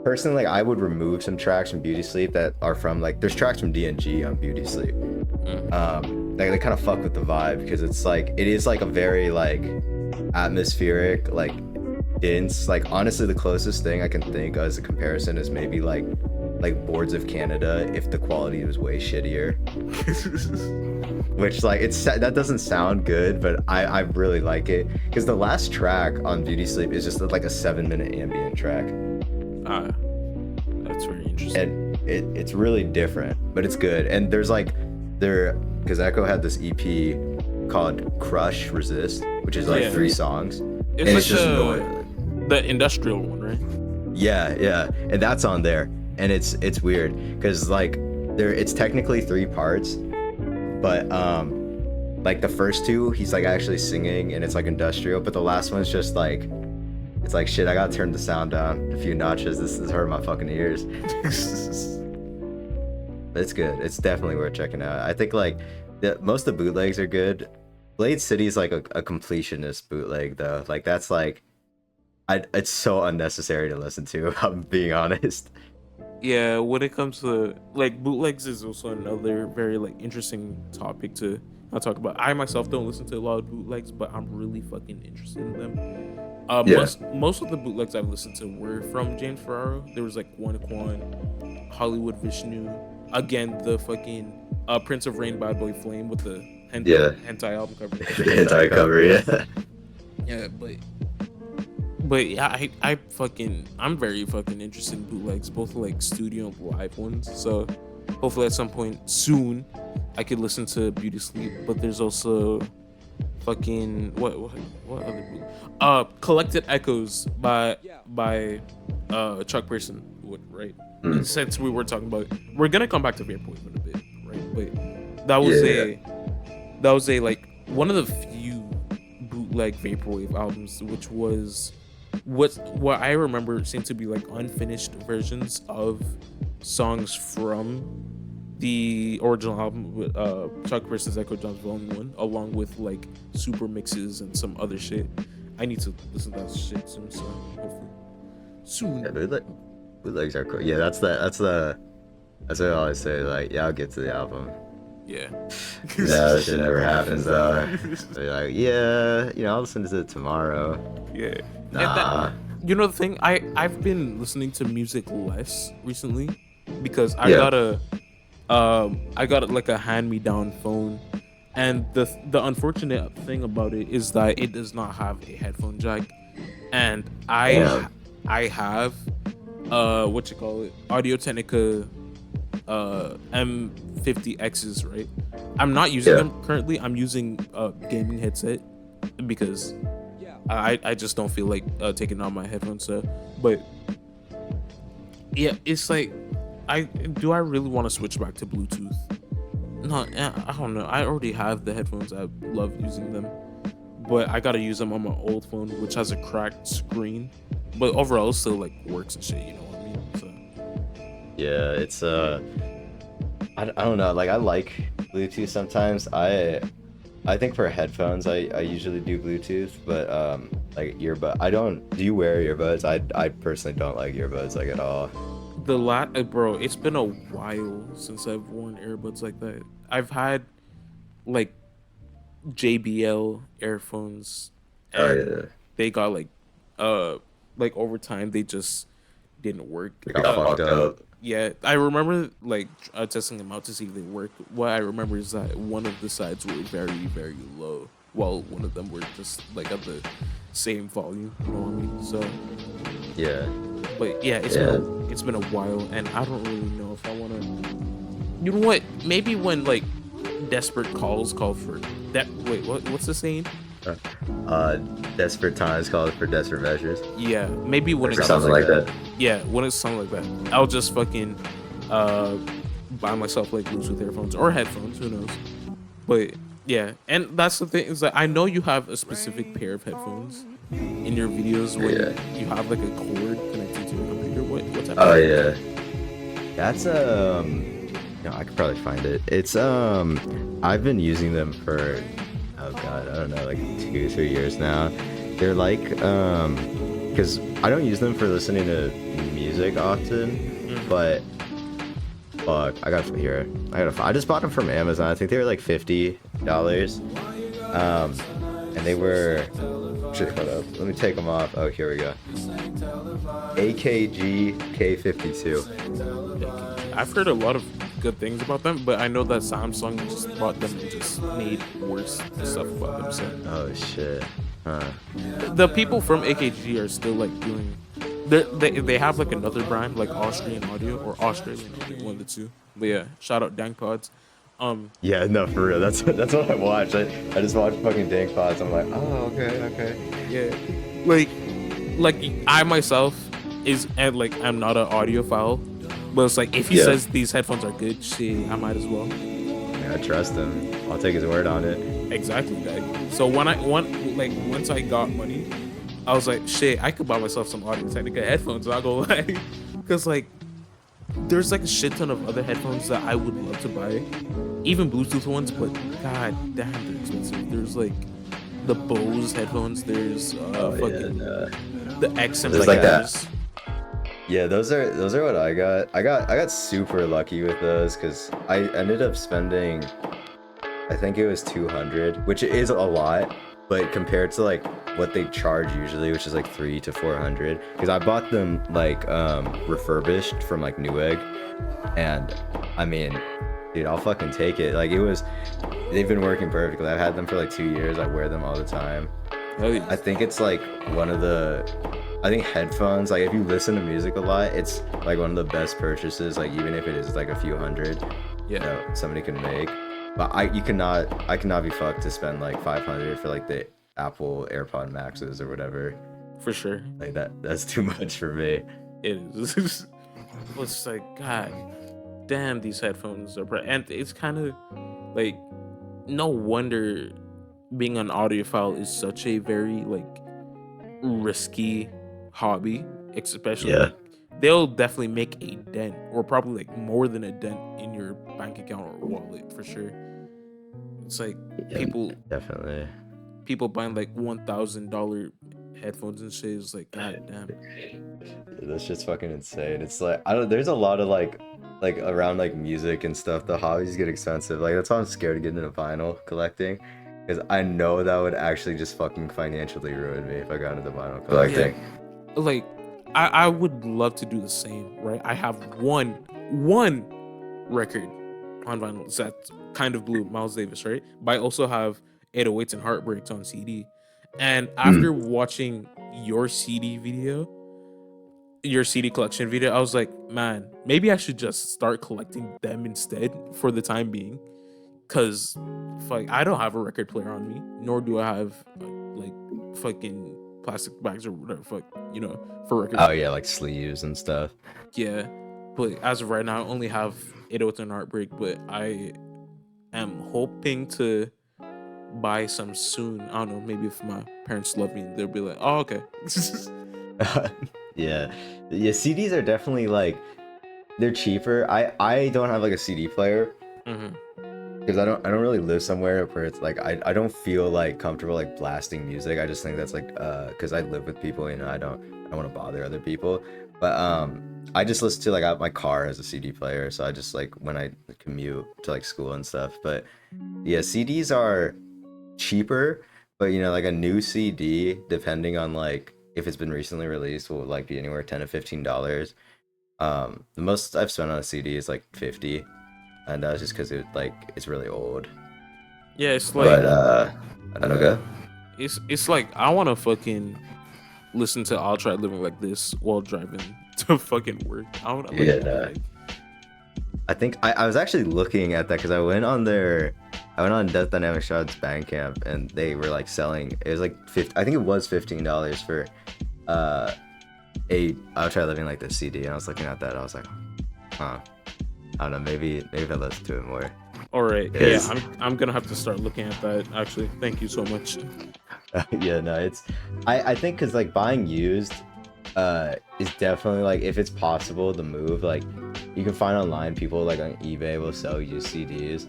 personally, like I would remove some tracks from Beauty Sleep that are from like there's tracks from DNG on Beauty Sleep. Like they kind of fuck with the vibe because it's like it is like a very like atmospheric, like dense, like honestly the closest thing I can think of as a comparison is maybe like Boards of Canada if the quality was way shittier. Which like that doesn't sound good, but I really like it because the last track on Beauty Sleep is just like a 7-minute ambient track. That's very interesting. And it's really different, but it's good. And there's like because Echo had this EP called Crush Resist, which is like 3 songs. It's like just the industrial one, right? Yeah, and that's on there, and it's weird because like it's technically 3 parts, but like the first 2 he's like actually singing and it's like industrial, but the last one's just like it's like shit. I gotta turn the sound down a few notches. This is hurting my fucking ears. But it's good. It's definitely worth checking out. I think like most of the bootlegs are good. Blade City is like a completionist bootleg though. Like that's like, it's so unnecessary to listen to. If I'm being honest. Yeah, when it comes to like bootlegs is also another very like interesting topic to talk about. I myself don't listen to a lot of bootlegs, but I'm really fucking interested in them. Most of the bootlegs I've listened to were from James Ferraro. There was like One Quan, Hollywood Vishnu, again the fucking Prince of Rain, Bad Boy Flame with the hentai album cover. The hentai cover, yeah. Yeah, but yeah, I'm very fucking interested in bootlegs, both like studio and live ones. So hopefully at some point soon I could listen to Beauty Sleep. But there's also fucking what other bootleg? Collected Echoes by Chuck Person, right? Since we were talking about it, we're gonna come back to Vaporwave in a bit, right? But that was a like one of the few bootleg Vaporwave albums, which was what I remember seemed to be like unfinished versions of songs from the original album with Chuck Person's Echo John's Volume 1, along with like super mixes and some other shit. I need to listen to that shit soon, so hopefully soon. Yeah, bootlegs are cool. Yeah, that's what I always say. Like, yeah, I'll get to the album. Yeah. No, that shit never happens though. They're like, yeah, I'll listen to it tomorrow. Yeah. Nah. You know the thing, I've been listening to music less recently because I got like a hand-me-down phone, and the unfortunate thing about it is that it does not have a headphone jack, and I have Audio-Technica M50Xs, right? I'm not using them currently. I'm using a gaming headset because I just don't feel like taking out my headphones. But yeah, it's like I really want to switch back to Bluetooth? No, I don't know. I already have the headphones. I love using them, but I gotta use them on my old phone, which has a cracked screen. But overall, it still like works and shit. You know what I mean? So yeah, it's I don't know. Like I like Bluetooth sometimes. I think for headphones, I usually do Bluetooth, but like earbud, I don't. Do you wear earbuds? I personally don't like earbuds like at all. Bro, it's been a while since I've worn earbuds like that. I've had like JBL earphones, Oh and yeah, they got like over time they just didn't work. they got fucked up. Yeah, I remember like testing them out to see if they work. What I remember is that one of the sides were very low, while one of them were just like at the same volume. You know what I mean? So, Yeah, but yeah, yeah. it's been a while, and I don't really know if I want to. You know what? Maybe when like desperate calls call for that. Wait, what's the saying? Uh, uh, desperate times call for desperate measures, Yeah, maybe when or it comes something like like that. that. Yeah, when it's something like that, I'll just fucking uh buy myself like Bluetooth earphones or headphones. Who knows? But yeah, and that's the thing is that I know you have a specific pair of headphones in your videos when Yeah. you have like a cord connected to your computer. What type of Oh headphones? yeah. That's no, I could probably find it. It's I've been using them for, oh god, I don't know, like 2 3 years now. They're like because I don't use them for listening to music often, Mhm. but fuck, I got here. I just bought them from Amazon. I think they were like $50. And they were, shit, hold up. Let me take them off. Oh, here we go. AKG K52. I've heard a lot of good things about them, but I know that Samsung just bought them and just made worse stuff about them. So Oh shit. Huh. the people from AKG are still like doing. They have like another brand like Austrian Audio or Australian Audio, one of the two. But yeah, shout out Dank Pods. Um, Yeah, no, for real. That's what I watched. I just watched fucking Dank Pods. I'm like, oh, okay, okay. yeah, like like I myself is and like I'm not an audiophile, but it's like if he Yeah. says these headphones are good, shit, I might as well. Yeah, I trust him. I'll take his word on it. Exactly, guy. So once I got money, I was like, shit, I could buy myself some Audio Technica headphones. I'll go like, because like there's like a shit ton of other headphones that I would love to buy, even Bluetooth ones, but god damn, they're expensive. There's like the Bose headphones. There's Oh yeah, fucking no. the XM There's like that. speakers. Yeah, those are what I got. I got super lucky with those because I ended up spending, I think it was 200, which is a lot, but compared to like what they charge usually, which is like 3 to 400, because I bought them like refurbished from like Newegg, and I mean, dude, I'll fucking take it. Like they've been working perfectly. I've had them for like 2 years. I wear them all the time. Hell yeah. I think it's like one of the, I think headphones, like if you listen to music a lot, it's like one of the best purchases, like even if it is like a few hundred, Yeah, somebody can make. But I cannot be fucked to spend like 500 for like the Apple AirPod Maxes or whatever. for sure. Like that's too much for me. It is. It's like god damn, these headphones are and it's kind of like no wonder being an audiophile is such a very like risky hobby, especially Yeah. like they'll definitely make a dent or probably like more than a dent in your bank account or wallet for sure. It's like Yeah, people definitely. people buying like $1,000 headphones and shit is like god damn. That's just fucking insane. It's like I don't. There's a lot of like around like music and stuff. The hobbies get expensive. Like that's why I'm scared to get into vinyl collecting, because I know that would actually just fucking financially ruin me if I got into vinyl collecting. Like I would love to do the same, right? I have one record on vinyl that's kind of blue, Miles Davis, right? But I also have 808s and Heartbreaks on CD. And after watching your CD video, your CD collection video, I was like, man, maybe I should just start collecting them instead for the time being. Cause like I don't have a record player on me, nor do I have like fucking plastic bags or whatever fuck, for records. Oh yeah, like sleeves and stuff. Yeah. But as of right now, I only have 808 and Heartbreak, but I am hoping to buy some soon. I don't know, maybe if my parents love me, they'll be like, oh, okay. Yeah, yeah. CDs are definitely like, they're cheaper. I don't have like a CD player hmm because I don't really live somewhere where it's like I don't feel like comfortable like blasting music. I just think that's like because I live with people, I don't want to bother other people. But I just listen to like my car has a CD player, so I just like when I commute to like school and stuff. But yeah, CDs are cheaper, but like a new CD, depending on like if it's been recently released, will like be anywhere $10 to $15. The most I've spent on a CD is like 50, and that was just because it's really old. Yeah, it's like But I don't know. it's like I want to fucking listen to I'll Try Living Like This while driving to fucking work. I want to like Yeah, no. I think I was actually looking at that because I went on Death Dynamic Shroud's Bandcamp and they were like selling. It was like I think it was $15 for uh a I'll Try Living Like This CD, and I was looking at that. I was like, huh. I don't know. Maybe if I listen to it more. All right, yeah, Yes. I'm gonna have to start looking at that. Actually, thank you so much. Yeah, no, it's I think because like buying used is definitely like if it's possible the move. Like you can find online people like on eBay will sell used CDs.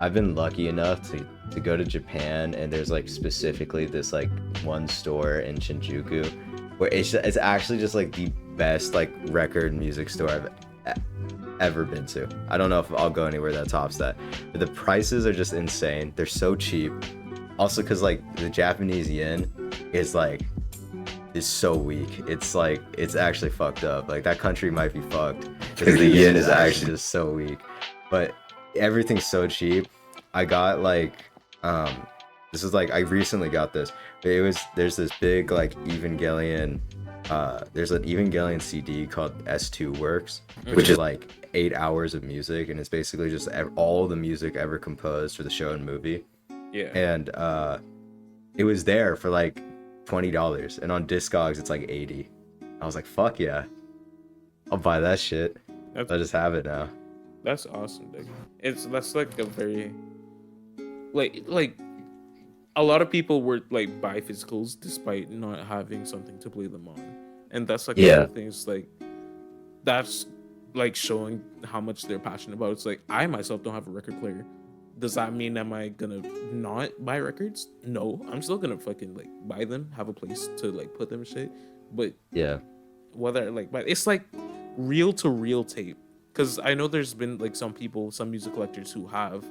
I've been lucky enough to go to Japan, and there's like specifically this like one store in Shinjuku where it's actually just like the best like record music store I've ever been to. I don't know if I'll go anywhere that tops that, but the prices are just insane. They're so cheap. Also, because like the Japanese yen is so weak. It's like it's actually fucked up. Like that country might be fucked because the yen is actually just so weak. But everything's so cheap. I got like this is like I recently got this. But there's this big like Evangelion there's an Evangelion CD called S2 Works, which is like 8 hours of music, and it's basically just all the music ever composed for the show and movie. Yeah, And it was there for like $20, and on Discogs it's like 80. I was like, fuck yeah, I'll buy that shit. that's I just have it now. that's awesome, dude. That's like a very like a lot of people were like buy physicals despite not having something to play them on, and that's like one Yeah. of the things like that's like showing how much they're passionate about. It's like I myself don't have a record player. Does that mean am I gonna not buy records? No, I'm still gonna fucking like buy them, have a place to like put them and shit. But Yeah. whether like, but it's like reel to reel tape, because I know there's been like some people, some music collectors who have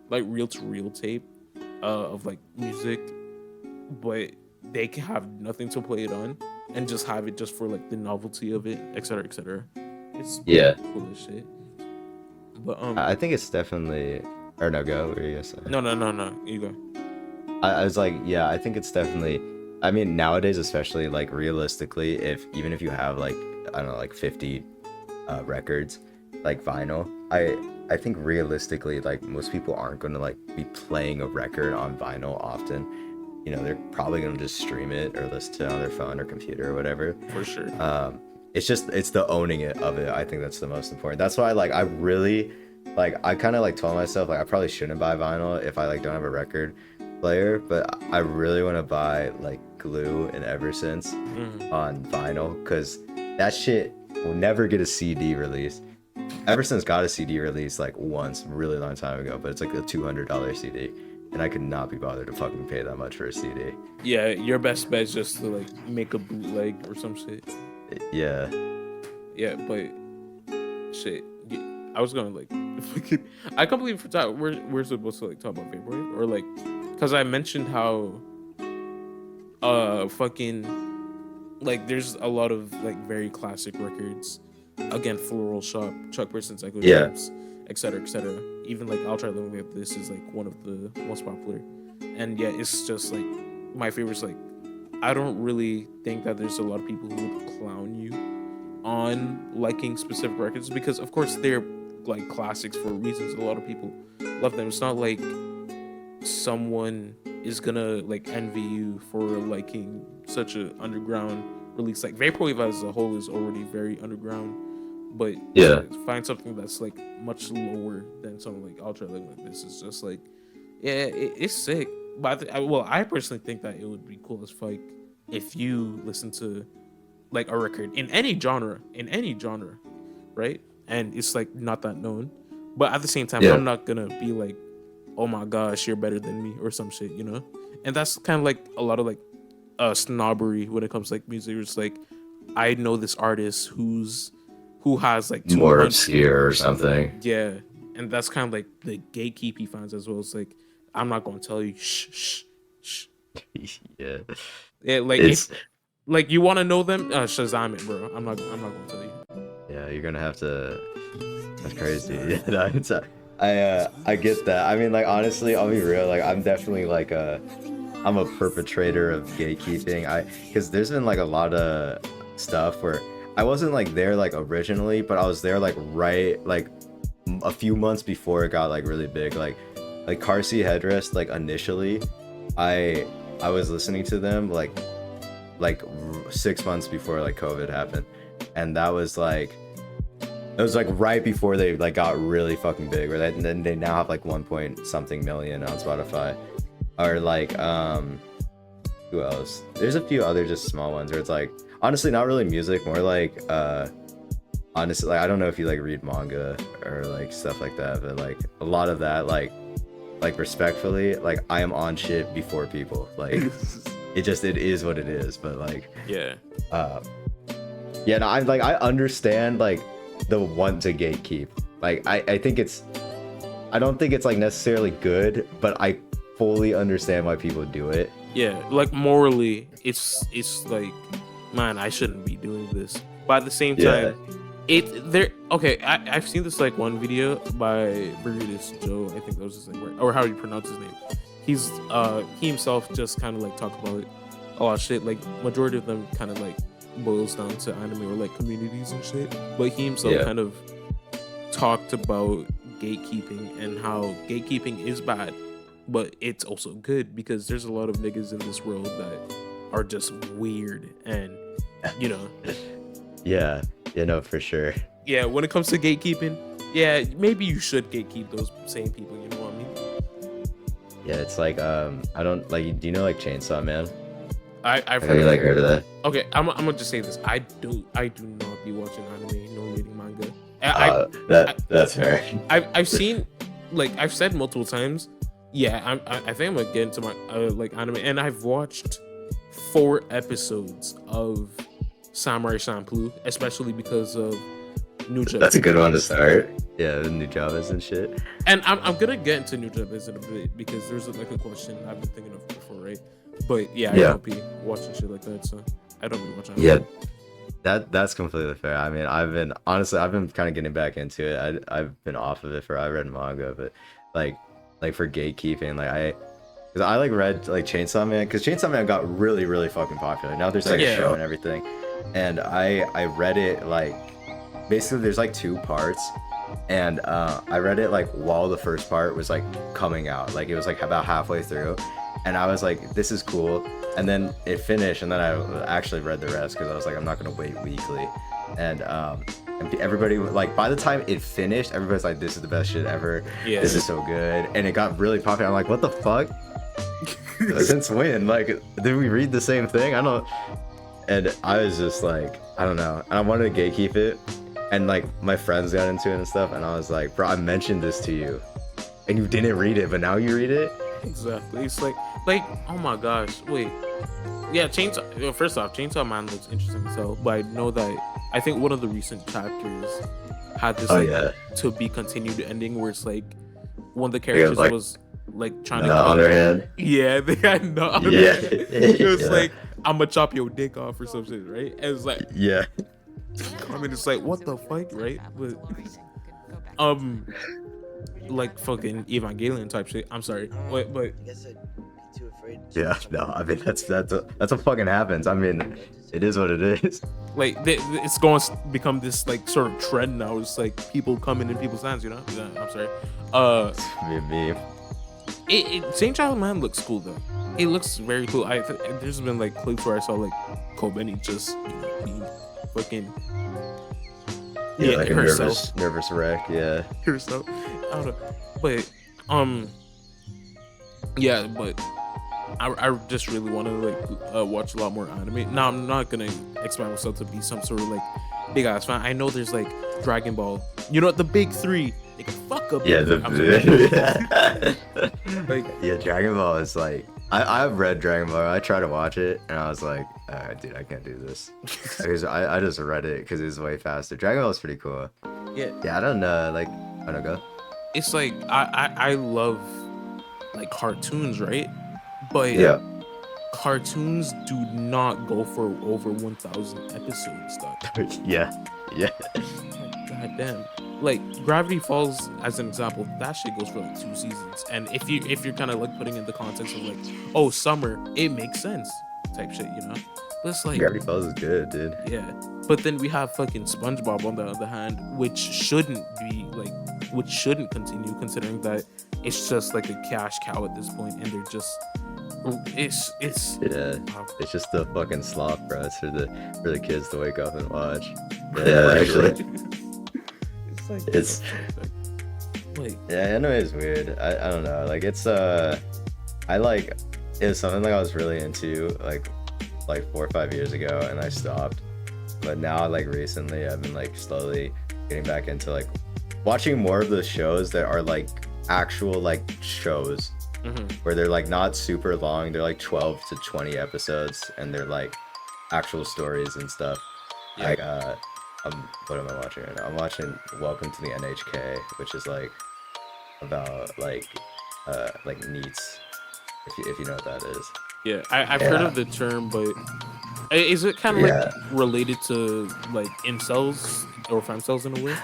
like reel to reel tape of like music, but they can have nothing to play it on and just have it just for like the novelty of it, etc., etc. It's Yeah. cool as shit. But I think it's definitely. Or no, go. What are you gonna say? no, you go. I was like, yeah, I think it's definitely. I mean, nowadays, especially like realistically, even if you have like I don't know, like 50 records, like vinyl, I think realistically, like most people aren't gonna like be playing a record on vinyl often. They're probably gonna just stream it or listen to it on their phone or computer or whatever. For sure. It's the owning it of it. I think that's the most important. That's why like I really like I kind of like told myself like I probably shouldn't buy vinyl if I like don't have a record player, but I really want to buy like Glue and Eversense on vinyl because that shit will never get a CD release. Eversense got a CD release like once, a really long time ago, but it's like a $200 CD, and I could not be bothered to fucking pay that much for a CD. Yeah, your best bet is just to like make a bootleg or some shit. Yeah. Yeah, but shit. I was gonna like, I completely forgot we're supposed to like talk about Vaporwave or like, cause I mentioned how, fucking, like there's a lot of like very classic records, again Floral Shop, Chuck Person's Echo Yeah. Champs, etc. etc. Even like I'll Try Living Like This is like one of the most popular, and yeah, it's just like my favorite's like I don't really think that there's a lot of people who would clown you on liking specific records because of course they're like classics for reasons a lot of people love them. It's not like someone is gonna like envy you for liking such a underground release. Like Vaporwave as a whole is already very underground, but Yeah. to find something that's like much lower than something like Ultra Living Like This is just like, yeah, it's sick. But I personally think that it would be cool as fuck if you listen to like a record in any genre, right? And it's like not that known, but at the same time, Yeah. I'm not gonna be like, oh my gosh, you're better than me or some shit, you know? And that's kind of like a lot of like snobbery when it comes to like music. It's like, I know this artist who has like More 200. obscure or something. Yeah, and that's kind of like the gatekeep he finds as well. It's like, I'm not gonna tell you. Shh, shh, shh. Yeah. Yeah, like It's if like you want to know them, Shazam it, bro. I'm not gonna tell you. yeah, you're gonna have to. That's crazy. Yeah, no, I get that. I mean, like honestly, I'll be real. Like I'm definitely like I'm a perpetrator of gatekeeping. Because there's been like a lot of stuff where I wasn't like there like originally, but I was there like right like a few months before it got like really big. Like car seat headrest. Like initially, I I was listening to them like 6 months before like COVID happened, and that was like it was like right before they like got really fucking big. Where and then they now have like 1 point something million on Spotify, or like who else? There's a few other just small ones where it's like honestly not really music, more like honestly like I don't know if you like read manga or like stuff like that, but like a lot of that like respectfully like I am on shit before people like. It is what it is, but like Yeah. Yeah, no, I'm like I understand like the want to gatekeep. Like I think I don't think it's like necessarily good, but I fully understand why people do it. Yeah, like morally, it's like, man, I shouldn't be doing this. But at the same time, I've seen this like one video by Bergudis Joe, I think that was his name, or how you pronounce his name. He himself just kind of like talked about a lot of shit. Like majority of them kind of like boils down to anime or like communities and shit. But he himself kind of talked about gatekeeping and how gatekeeping is bad, but it's also good because there's a lot of niggas in this world that are just weird and you know. Yeah, no, for sure. Yeah, when it comes to gatekeeping, yeah, maybe you should gatekeep those same people. You know what I mean? Yeah, it's like I don't like. Do you know like Chainsaw Man? I've Have you like heard of that? Okay, I'm gonna just say this. I do not be watching anime nor reading manga. That's fair. I've seen, like I've said multiple times. Yeah, I think I'm gonna get into my like anime, and I've watched 4 episodes of Samurai Champloo, especially because of New Japan. That's a good one to start. Yeah, the new Javas and shit. And I'm gonna get into New Japan in a bit because there's like a question I've been thinking of before, right? But yeah, I don't be watching shit like that, so I don't be watching. Yeah, that's completely fair. I mean, I've been kind of getting back into it. I've been off of it I read manga, but like for gatekeeping, like because I like read like Chainsaw Man, because Chainsaw Man got really really fucking popular. Now there's like a show and everything, and I read it like basically there's like 2 parts. And I read it like while the first part was like coming out, like it was like about halfway through, and I was like, this is cool. And then it finished, and then I actually read the rest because I was like, I'm not gonna wait weekly. And everybody like by the time it finished, everybody's like, this is the best shit ever. Yeah. This is so good, and it got really popular. I'm like, what the fuck? Since when? Like, did we read the same thing? I don't. And I was just like, I don't know. And I wanted to gatekeep it. And like my friends got into it and stuff, and I was like, bro, I mentioned this to you and you didn't read it, but now you read it. Exactly. It's like oh my gosh, wait, yeah, Chainsaw. First off, Chainsaw Man looks interesting as hell, but I know that I think one of the recent chapters had this to be continued ending where it's like one of the characters was like trying to on their head. Yeah, they had nut on their head. It was like, I'm gonna chop your dick off or some shit, right? And it's like, yeah. I mean, it's like, what the fuck, right? But like fucking Evangelion type shit. I'm sorry, but yeah, no, I mean that's what fucking happens. I mean, it is what it is. Like it's going to become this like sort of trend now. It's like people coming in people's hands, you know? Yeah, I'm sorry. Saint Child Man looks cool though. It looks very cool. There's been like clips where I saw like Kobeni just being fucking like herself. Nervous wreck, yeah. Herself. I don't know. But yeah, but I just really want to like watch a lot more anime. Now I'm not gonna expect myself to be some sort of like big ass fan. I know there's like Dragon Ball. You know what, the big 3. They can fuck up. Yeah, like yeah, Dragon Ball is like I've read Dragon Ball. I tried to watch it, and I was like, dude, I can't do this. Because I just read it because it was way faster. Dragon Ball is pretty cool. Yeah, Yeah, I don't know. Like, I don't go. it's like I love like cartoons, right? But Yeah. cartoons do not go for over 1,000 episodes, dog. Yeah. Yeah. Like, goddamn. Like Gravity Falls, as an example, that shit goes for like 2 seasons. And if you're kind of like putting in the context of like, oh, summer, it makes sense, type shit, you know. But it's like, Gravity Falls is good, dude. yeah. But then we have fucking SpongeBob on the other hand, which shouldn't continue, considering that it's just like a cash cow at this point, and they're just it's Yeah. wow. It's just the fucking slop, bro. It's for the kids to wake up and watch. Yeah, Yeah, actually. It's like It's- like Yeah, anime is weird. I don't know. Like it's I like it was something like I was really into like 4 or 5 years ago, and I stopped. But now like recently I've been like slowly getting back into like watching more of the shows that are like actual like shows mhm. where they're like not super long. They're like 12 to 20 episodes, and they're like actual stories and stuff. Yeah. Like what am I watching right now? I'm watching Welcome to the NHK, which is like about like neats, if you know what that is. Yeah, I've heard Yeah. of the term, but is it kind of Yeah. like related to like incels or femcells in a way?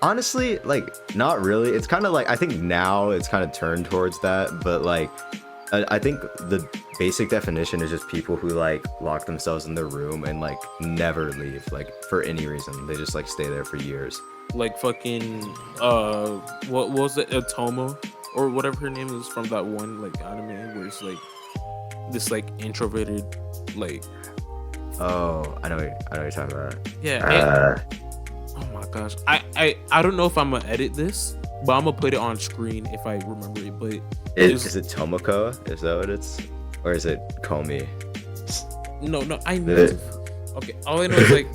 Honestly, like not really. It's kind of like I think now it's kind of turned towards that, but like I think the basic definition is just people who like lock themselves in their room and like never leave, like for any reason. They just like stay there for years. Like fucking what was it, Tomo or whatever her name is from that one like anime where it's like this like introverted like Oh, I know what you're talking about. yeah. Uh, Oh my gosh, I don't know if I'm gonna edit this, but I'm gonna put it on screen if I remember it. But Is it Tomoko? Is that what it's, or is it Komi? no, I know. Okay, all I know is like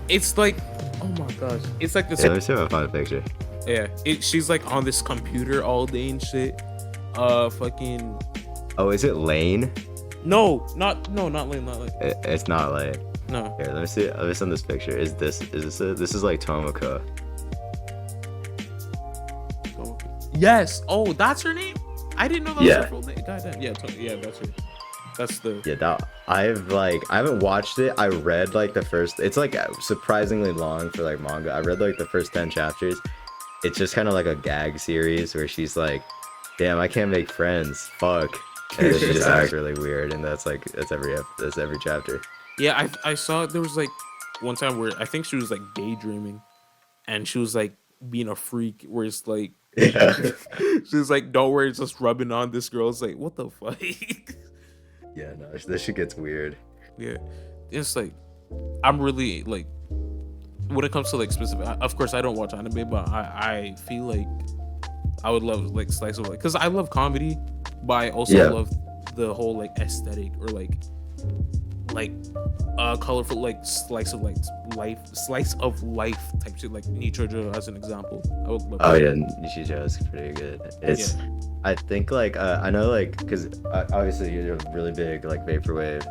it's like oh my gosh, it's like this. Yeah, let me see if I find a picture. Yeah, she's like on this computer all day and shit. Fucking Oh, is it Lane? no, not Lane, not Lane. It's not Lane. No, Here, let me see. Let me send this picture. This is like Tomoko. yes. Oh, that's her name. I didn't know that was Yeah. her full name. Goddamn. Yeah, yeah, that's her. That's the Yeah, that I haven't watched it. I read like the first. It's like surprisingly long for like manga. I read like the first 10 chapters. It's just kind of like a gag series where she's like, "Damn, I can't make friends. Fuck." And it just acts really weird, and that's every chapter. yeah. I saw there was like one time where I think she was like daydreaming, and she was like being a freak. Where it's like yeah. she was like, "Don't worry, it's just rubbing on this girl." It's like, what the fuck? Yeah, no, this shit gets weird. Yeah, it's like I'm really like when it comes to like specific. Of course, I don't watch anime, but I feel like I would love like slice of life because I love comedy, but I also Yeah. love the whole like aesthetic or like colorful like slice of life type shit like Nichojo as an example. I would love Oh that. yeah. Nishijo is pretty good. It's Yeah. I think like I know like because obviously you're a really big like vaporwave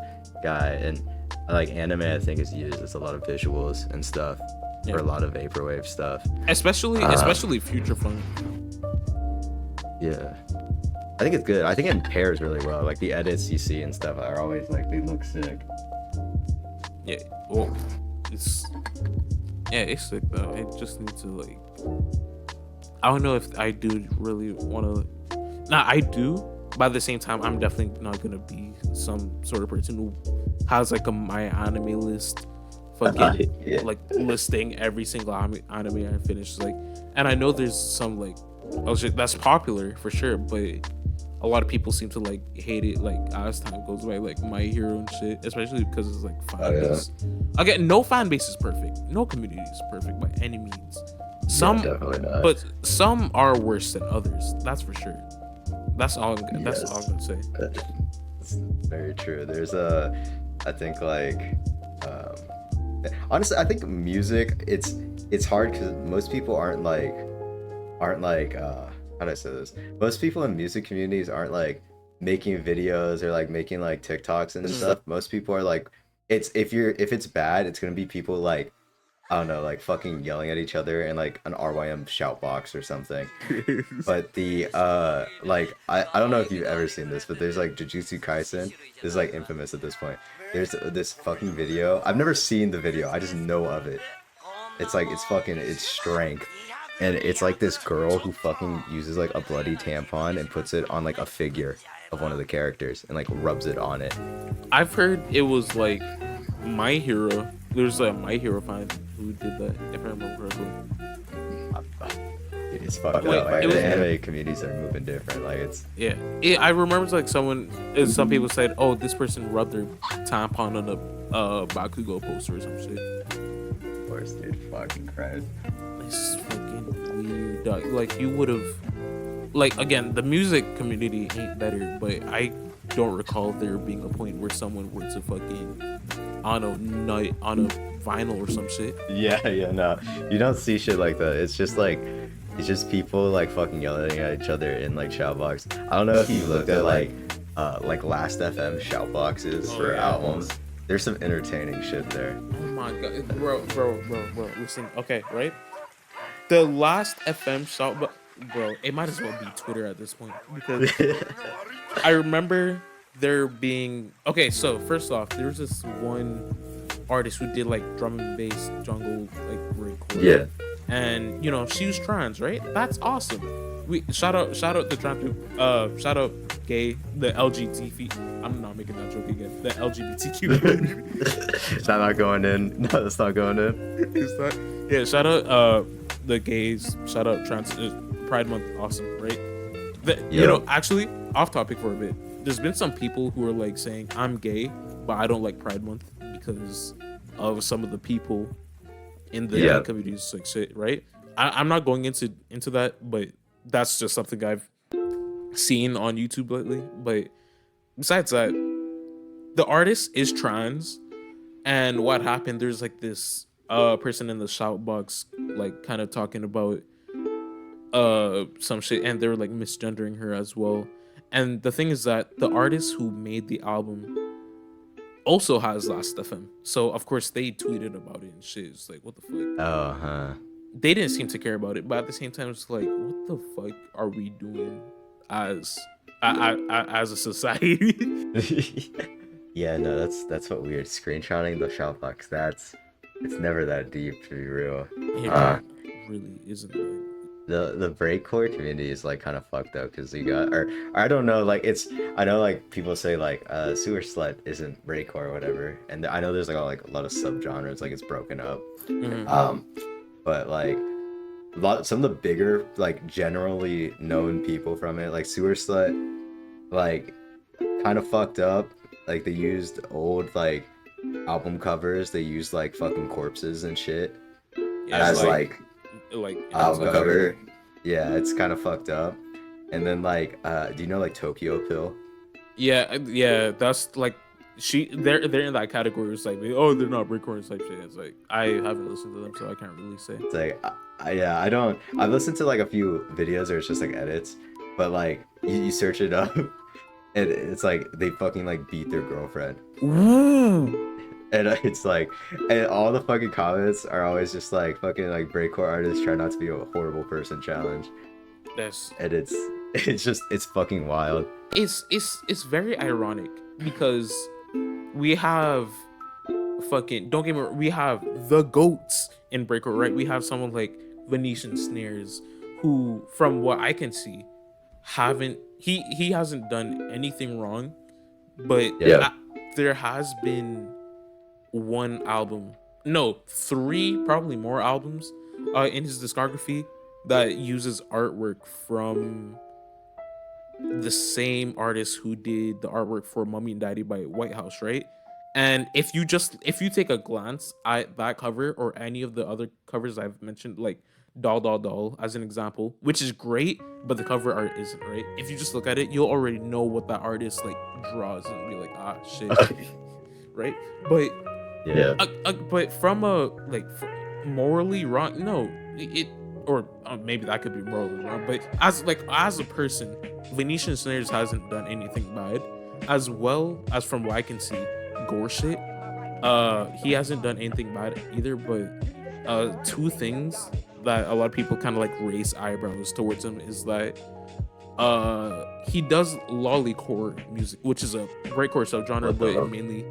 guy, and like anime I think is used as a lot of visuals and stuff Yeah. for a lot of vaporwave stuff. especially Future Funk. Yeah, I think it's good. I think it pairs really well. Like the edits you see and stuff are always like they look sick. Yeah, well, it's sick though. It just needs to like. I don't know if I do really want to. Nah, I do. But at the same time, I'm definitely not gonna be some sort of person who has like a my anime list, fucking Yeah. like listing every single anime I finish. Like, and I know there's some like oh shit that's popular for sure, but a lot of people seem to like hate it like as time goes by, like My Hero and shit, especially because it's like fan Oh, yeah. base. Again, no fan base is perfect. No community is perfect by any means. Some, Definitely not. but some are worse than others. That's for sure. That's all. That's all I'm gonna say. It's very true. There's I think like, honestly, I think music. It's hard because most people aren't like, how do I say this? Most people in music communities aren't like making videos or like making like TikToks and stuff, most people are like, it's if it's bad, it's gonna be people like, I don't know, like fucking yelling at each other in like an RYM shout box or something. But the like I don't know if you've ever seen this, but there's like Jujutsu Kaisen. This is like infamous at this point. There's this fucking video. I've never seen the video. I just know of it. It's like it's strength. And it's like this girl who fucking uses like a bloody tampon and puts it on like a figure of one of the characters and like rubs it on it. I've heard it was like My Hero. There's a My Hero fan who did that, if I remember correctly. It's fucked Wait, up. Like, it was- the anime communities are moving different. Like it's Yeah, I remember like some people said, "Oh, this person rubbed their tampon on a Bakugo poster or some shit." of course, dude. Fucking Christ. It's fucking weird. Dog. Like you would have, like again, the music community ain't better, but I don't recall there being a point where someone were to fucking on a night on a vinyl or some shit. Yeah, no. You don't see shit like that. It's just people like fucking yelling at each other in like shout box. I don't know if you looked at like Last FM shout boxes for albums. There's some entertaining shit there. Oh my god, bro. Listen, okay, right? The Last FM shout, but bro, it might as well be Twitter at this point because I remember there being okay. So first off, there was this one artist who did like drum and bass jungle like record. Yeah. And you know she was trans, right? That's awesome. We shout out the trans people. Shout out gay, the LGBT. I'm not making that joke again. The LGBTQ. Is that not going in? No, that's not going in. Is that? Yeah. Shout out the gays. Shout out trans. Pride Month, awesome, right? You know, actually, off topic for a bit. There's been some people who are like saying I'm gay, but I don't like Pride Month because of some of the people in the communities, like shit, right? I'm not going into that, but that's just something I've seen on YouTube lately. But besides that, the artist is trans, and what happened? There's like this person in the shout box, like kind of talking about some shit, and they're like misgendering her as well. And the thing is that the artist who made the album also has Last FM. So of course they tweeted about it and shit. It's like, what the fuck? Oh, huh. They didn't seem to care about it, but at the same time, it's like, what the fuck are we doing as a society? Yeah, no, that's what weird. Screenshotting the shout box. It's never that deep, to be real. It really isn't. The breakcore community is like kind of fucked up because you got, or I don't know, like I know like people say like sewer slut isn't breakcore or whatever, and I know there's like a lot of subgenres, like it's broken up. But like some of the bigger like generally known people from it, like sewer slut, like kind of fucked up. Like they used old like album covers, they used like fucking corpses and shit as like album cover. Yeah, it's kind of fucked up. And then like do you know like Tokyo Pill? Yeah, that's like they're in that category. It's like, oh, they're not breakcore type shit. It's like I haven't listened to them, so I can't really say. It's like I don't, I've listened to like a few videos where it's just like edits, but like you search it up and it's like they fucking like beat their girlfriend. And it's like, and all the fucking comments are always just like fucking like breakcore artists try not to be a horrible person challenge. And it's fucking wild. It's very ironic because we have fucking, don't get me wrong, we have the goats in breakcore, right? We have someone like Venetian Snares who, from what I can see, he hasn't done anything wrong, but there has been three, probably more albums in his discography that uses artwork from the same artist who did the artwork for Mummy and Daddy by White House, right? And if you take a glance at that cover or any of the other covers I've mentioned, like Doll as an example, which is great, but the cover art isn't, right? If you just look at it, you'll already know what that artist like draws and be like, ah, shit. Right? But but from a like morally wrong, no, it or maybe that could be morally wrong, but as a person, Venetian Snares hasn't done anything bad, as well as from what I can see, Gore shit. He hasn't done anything bad either. But two things that a lot of people kind of like raise eyebrows towards him is that he does lollycore music, which is a breakcore subgenre, but it mainly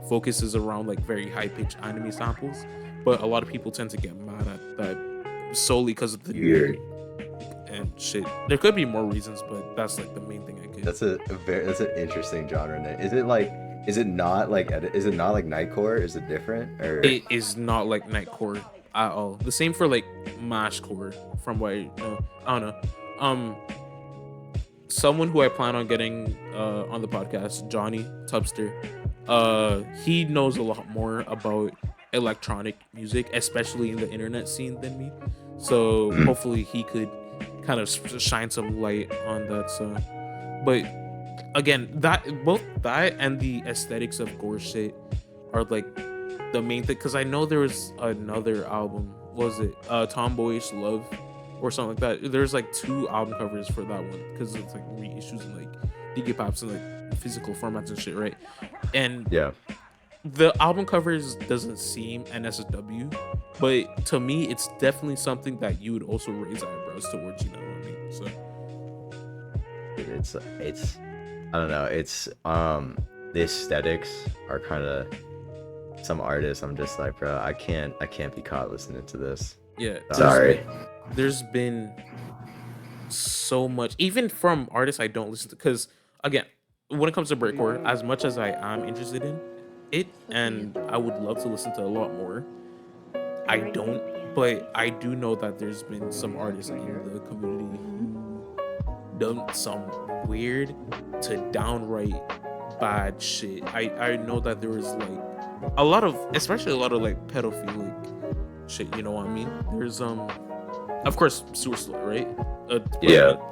focuses around like very high pitched anime samples. But a lot of people tend to get mad at that solely because of the Weird. and shit. There could be more reasons, but that's like the main thing I could. That's an interesting genre name. Is it not like Nightcore? Is it different or? It is not like nightcore at all. The same for like mashcore, from what I know. I don't know. Someone who I plan on getting on the podcast, Johnny Tubster, he knows a lot more about electronic music, especially in the internet scene, than me. So hopefully he could kind of shine some light on that. So, but again, both that and the aesthetics of Gore shit are like the main thing. Because I know there was another album. What was it Tomboyish Love or something like that? There's like 2 album covers for that one because it's like reissues and like digipaps and like physical formats and shit, right? And yeah, the album covers doesn't seem NSW, but to me it's definitely something that you would also raise eyebrows towards, you know what I mean? So it's I don't know, it's the aesthetics are kind of, some artists I'm just like, bro, I can't be caught listening to this. yeah, Sorry. there's been so much, even from artists I don't listen to, because again, when it comes to breakcore, as much as I am interested in it and I would love to listen to a lot more, I don't. But I do know that there's been some artists in the community who done some weird to downright bad shit. I know that there was like a lot of, especially a lot of like pedophilic shit, you know what I mean? There's of course sewer slut, right?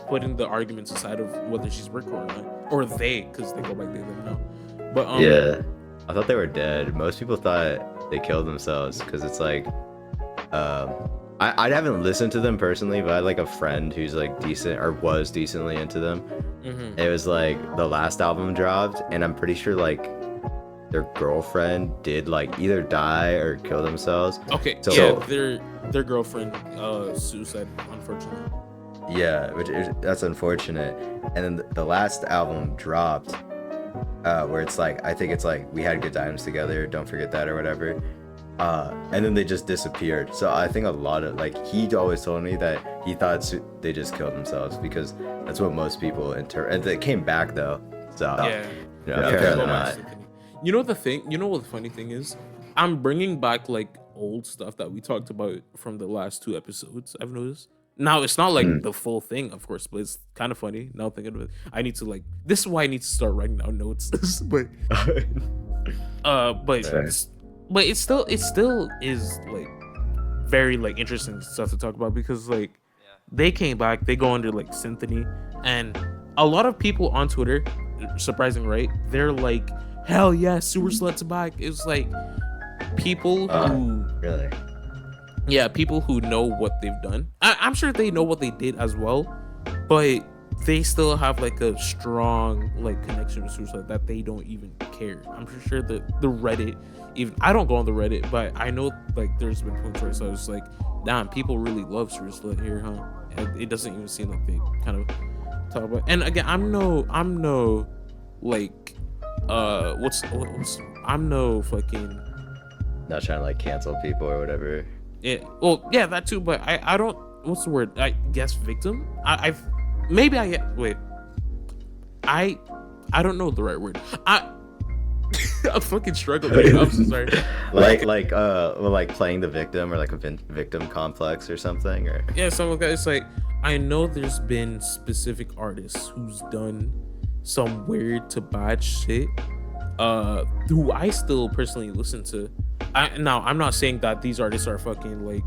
Putting the arguments aside of whether she's breakcore or not, or they, because they go by they, them now. But yeah, I thought they were dead. Most people thought they killed themselves because it's like, I haven't listened to them personally, but I had like a friend who's like decent, or was decently into them. mhm. It was like the last album dropped, and I'm pretty sure like their girlfriend did like either die or kill themselves. Okay, So- yeah, their girlfriend suicide, unfortunately. Yeah, that's unfortunate. And then the last album dropped, where it's like, I think it's like, we had good times together, don't forget that, or whatever. And then they just disappeared. So I think a lot of, like, he always told me that he thought they just killed themselves, because that's what most people and they came back though. So Yeah. you know, Yeah, apparently go not. back to the thing. You know the thing? You know what the funny thing is? I'm bringing back like old stuff that we talked about from the last 2 episodes. I've noticed. Now it's not like the full thing, of course, but it's kind of funny now thinking of it. I need to like. This is why I need to start writing down notes. but but it still is like very like interesting stuff to talk about, because like they came back, they go under like Symphony, and a lot of people on Twitter, surprising, right? They're like, hell yeah, Sewer Slut's back. It's like people who Really? yeah, people who know what they've done. I'm sure they know what they did as well, but they still have like a strong like connection with Sewer Slut that they don't even care. I'm pretty sure the Reddit, even I don't go on the Reddit, but I know like there's been points where I was like, damn, people really love Sewer Slut here, huh? And it doesn't even seem like they kind of talk about. And again, I'm no like what's I'm no fucking Not trying to like cancel people or whatever. yeah, well, yeah, that too, but I don't, what's the word? I guess victim? I don't know the right word. I'm fucking struggling. I'm so sorry. like playing the victim, or like a victim complex or something, or Yeah, something like that. It's like, I know there's been specific artists who's done some weird to bad shit, who I still personally listen to. Now, I'm not saying that these artists are fucking like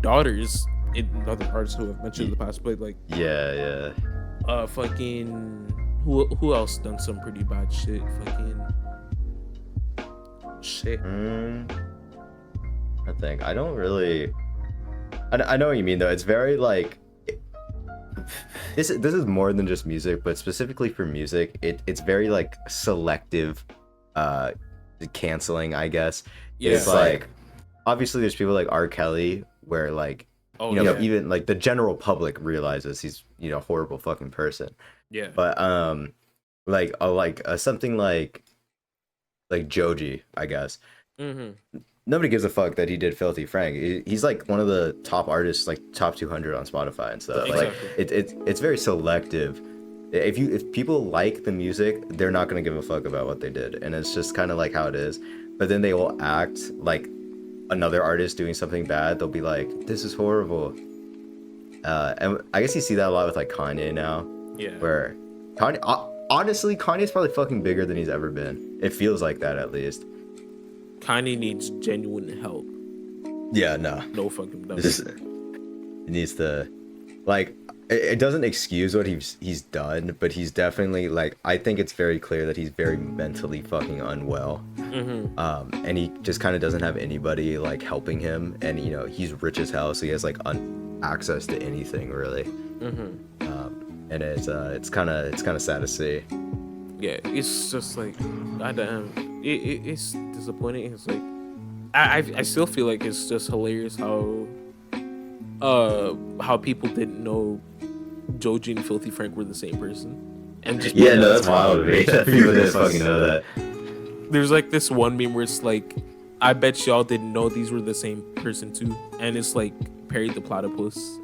daughters in other artists who I've mentioned in the past, but like yeah. fucking who else done some pretty bad shit? Fucking shit. I think I don't really. I know what you mean though. It's very like, this is more than just music, but specifically for music, it's very like selective uh canceling, I guess. It's Yeah. like obviously there's people like R. Kelly where like Oh you know yeah. even like the general public realizes he's a horrible fucking person. Yeah. But something like Joji, I guess. Mm-hmm. Nobody gives a fuck that he did Filthy Frank. He's like one of the top artists, like top 200 on Spotify and stuff. Like Exactly. it's very selective. If people like the music, they're not gonna give a fuck about what they did, and it's just kind of like how it is. But then they will act like another artist doing something bad. They'll be like, "This is horrible." And I guess you see that a lot with like Kanye now, Yeah. where honestly, Kanye's probably fucking bigger than he's ever been. It feels like that at least. Kanye needs genuine help. Yeah, no. No fucking dumb. It needs to, like, it doesn't excuse what he's done, but he's definitely like, I think it's very clear that he's very mentally fucking unwell. And he just kind of doesn't have anybody like helping him, and he's rich as hell, so he has like access to anything really. And it's kind of sad to see. Yeah, it's just like, goddamn, it's disappointing. It's like, I still feel like it's just hilarious how people didn't know Joji and Filthy Frank were the same person, and just Yeah, no, that's wild. People didn't fucking know that. there's like this one meme where it's like, I bet y'all didn't know these were the same person too, and it's like Perry the Platypus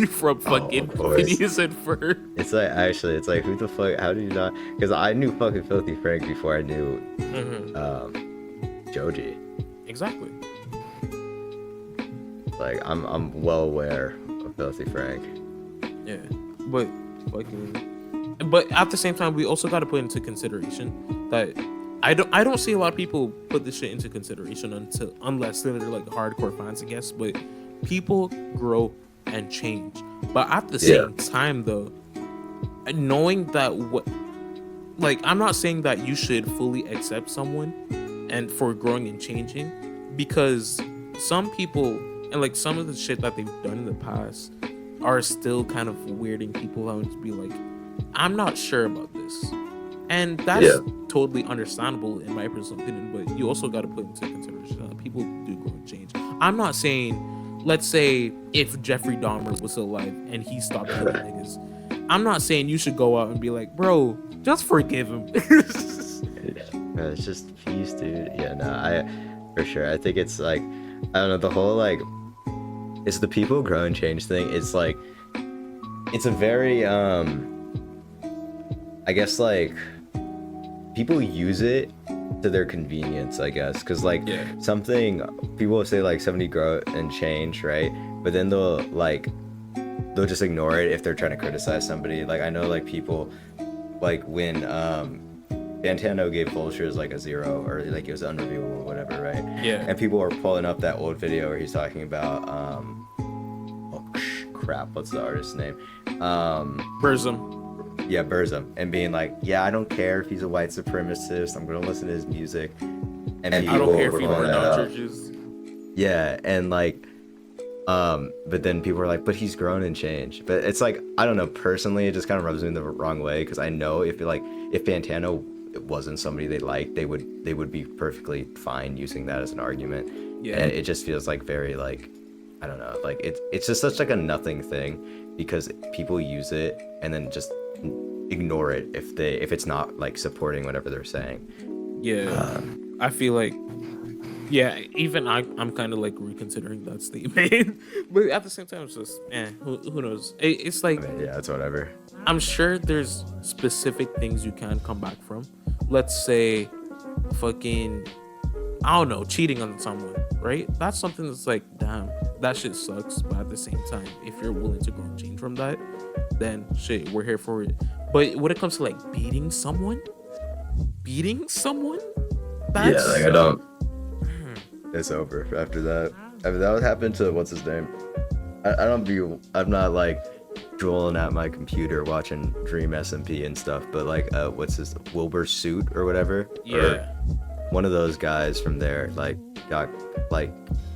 from fucking Phineas and Ferb. It's like who the fuck? How did you not? Because I knew fucking Filthy Frank before I knew Joji. Exactly. Like I'm well aware of Filthy Frank. Yeah, but at the same time, we also got to put into consideration that I don't see a lot of people put this shit into consideration unless they're like hardcore fans, I guess. But people grow and change. But at the same time, though, knowing that I'm not saying that you should fully accept someone and for growing and changing, because some people and like some of the shit that they've done in the past are still kind of weirding people out to be like, I'm not sure about this. And that's totally understandable in my personal opinion, but you also got to put into consideration that people do grow and change. I'm not saying, let's say if Jeffrey Dahmer was still alive and he stopped killing niggas, I'm not saying you should go out and be like, bro, just forgive him. It's just peace, dude. Yeah, no, for sure. I think it's like, I don't know, the whole like, it's the people grow and change thing. It's like, it's a very, I guess like, people use it to their convenience, I guess, because like something people will say like somebody grow and change, right? But then they'll just ignore it if they're trying to criticize somebody. Like I know like people like when Fantano gave Vultures like a 0 or like it was unreviewable or whatever, right? Yeah. And people were pulling up that old video where he's talking about crap, what's the artist's name? Burzum. Yeah, Burzum, and being like, yeah, I don't care if he's a white supremacist, I'm gonna listen to his music. And I don't care if he burned burned down churches. Yeah, and like, but then people were like, but he's grown and changed. But it's like, I don't know, personally, it just kind of rubs me the wrong way, because I know if Fantano wasn't somebody they liked, they would be perfectly fine using that as an argument. Yeah. And it just feels like very like, I don't know, like it's just such like a nothing thing, because people use it and then just ignore it if it's not like supporting whatever they're saying. I feel like even I'm kind of like reconsidering that statement. But at the same time, it's just who knows. It's like, I mean, yeah, it's whatever. I'm sure there's specific things you can come back from. Let's say fucking, I don't know, cheating on someone, right? That's something that's like, damn, that shit sucks. But at the same time, if you're willing to grow and change from that, then shit, we're here for it. But when it comes to like beating someone, that's, I don't. It's over after that. I mean, that would happen to what's his name. I'm not like drooling at my computer watching Dream SMP and stuff, but like what's his Wilbur Suit or whatever. Yeah. Or one of those guys from there like got like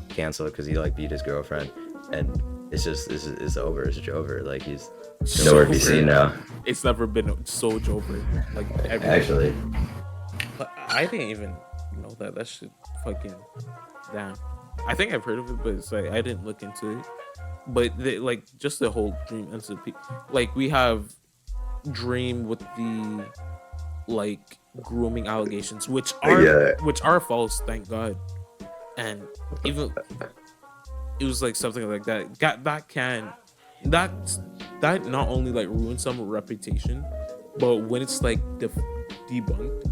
canceled because he like beat his girlfriend, and it's over. It's over. Like he's Nowhere to be Jover. seen now. It's never been so Jover. Like Actually, But I didn't even know that. That shit fucking damn. I think I've heard of it, but it's like I didn't look into it. But like just the whole Dream NCP, like we have Dream with the like grooming allegations, yeah, which are false, thank God. And even it was like something like that. That that not only like ruins some reputation, but when it's like debunked,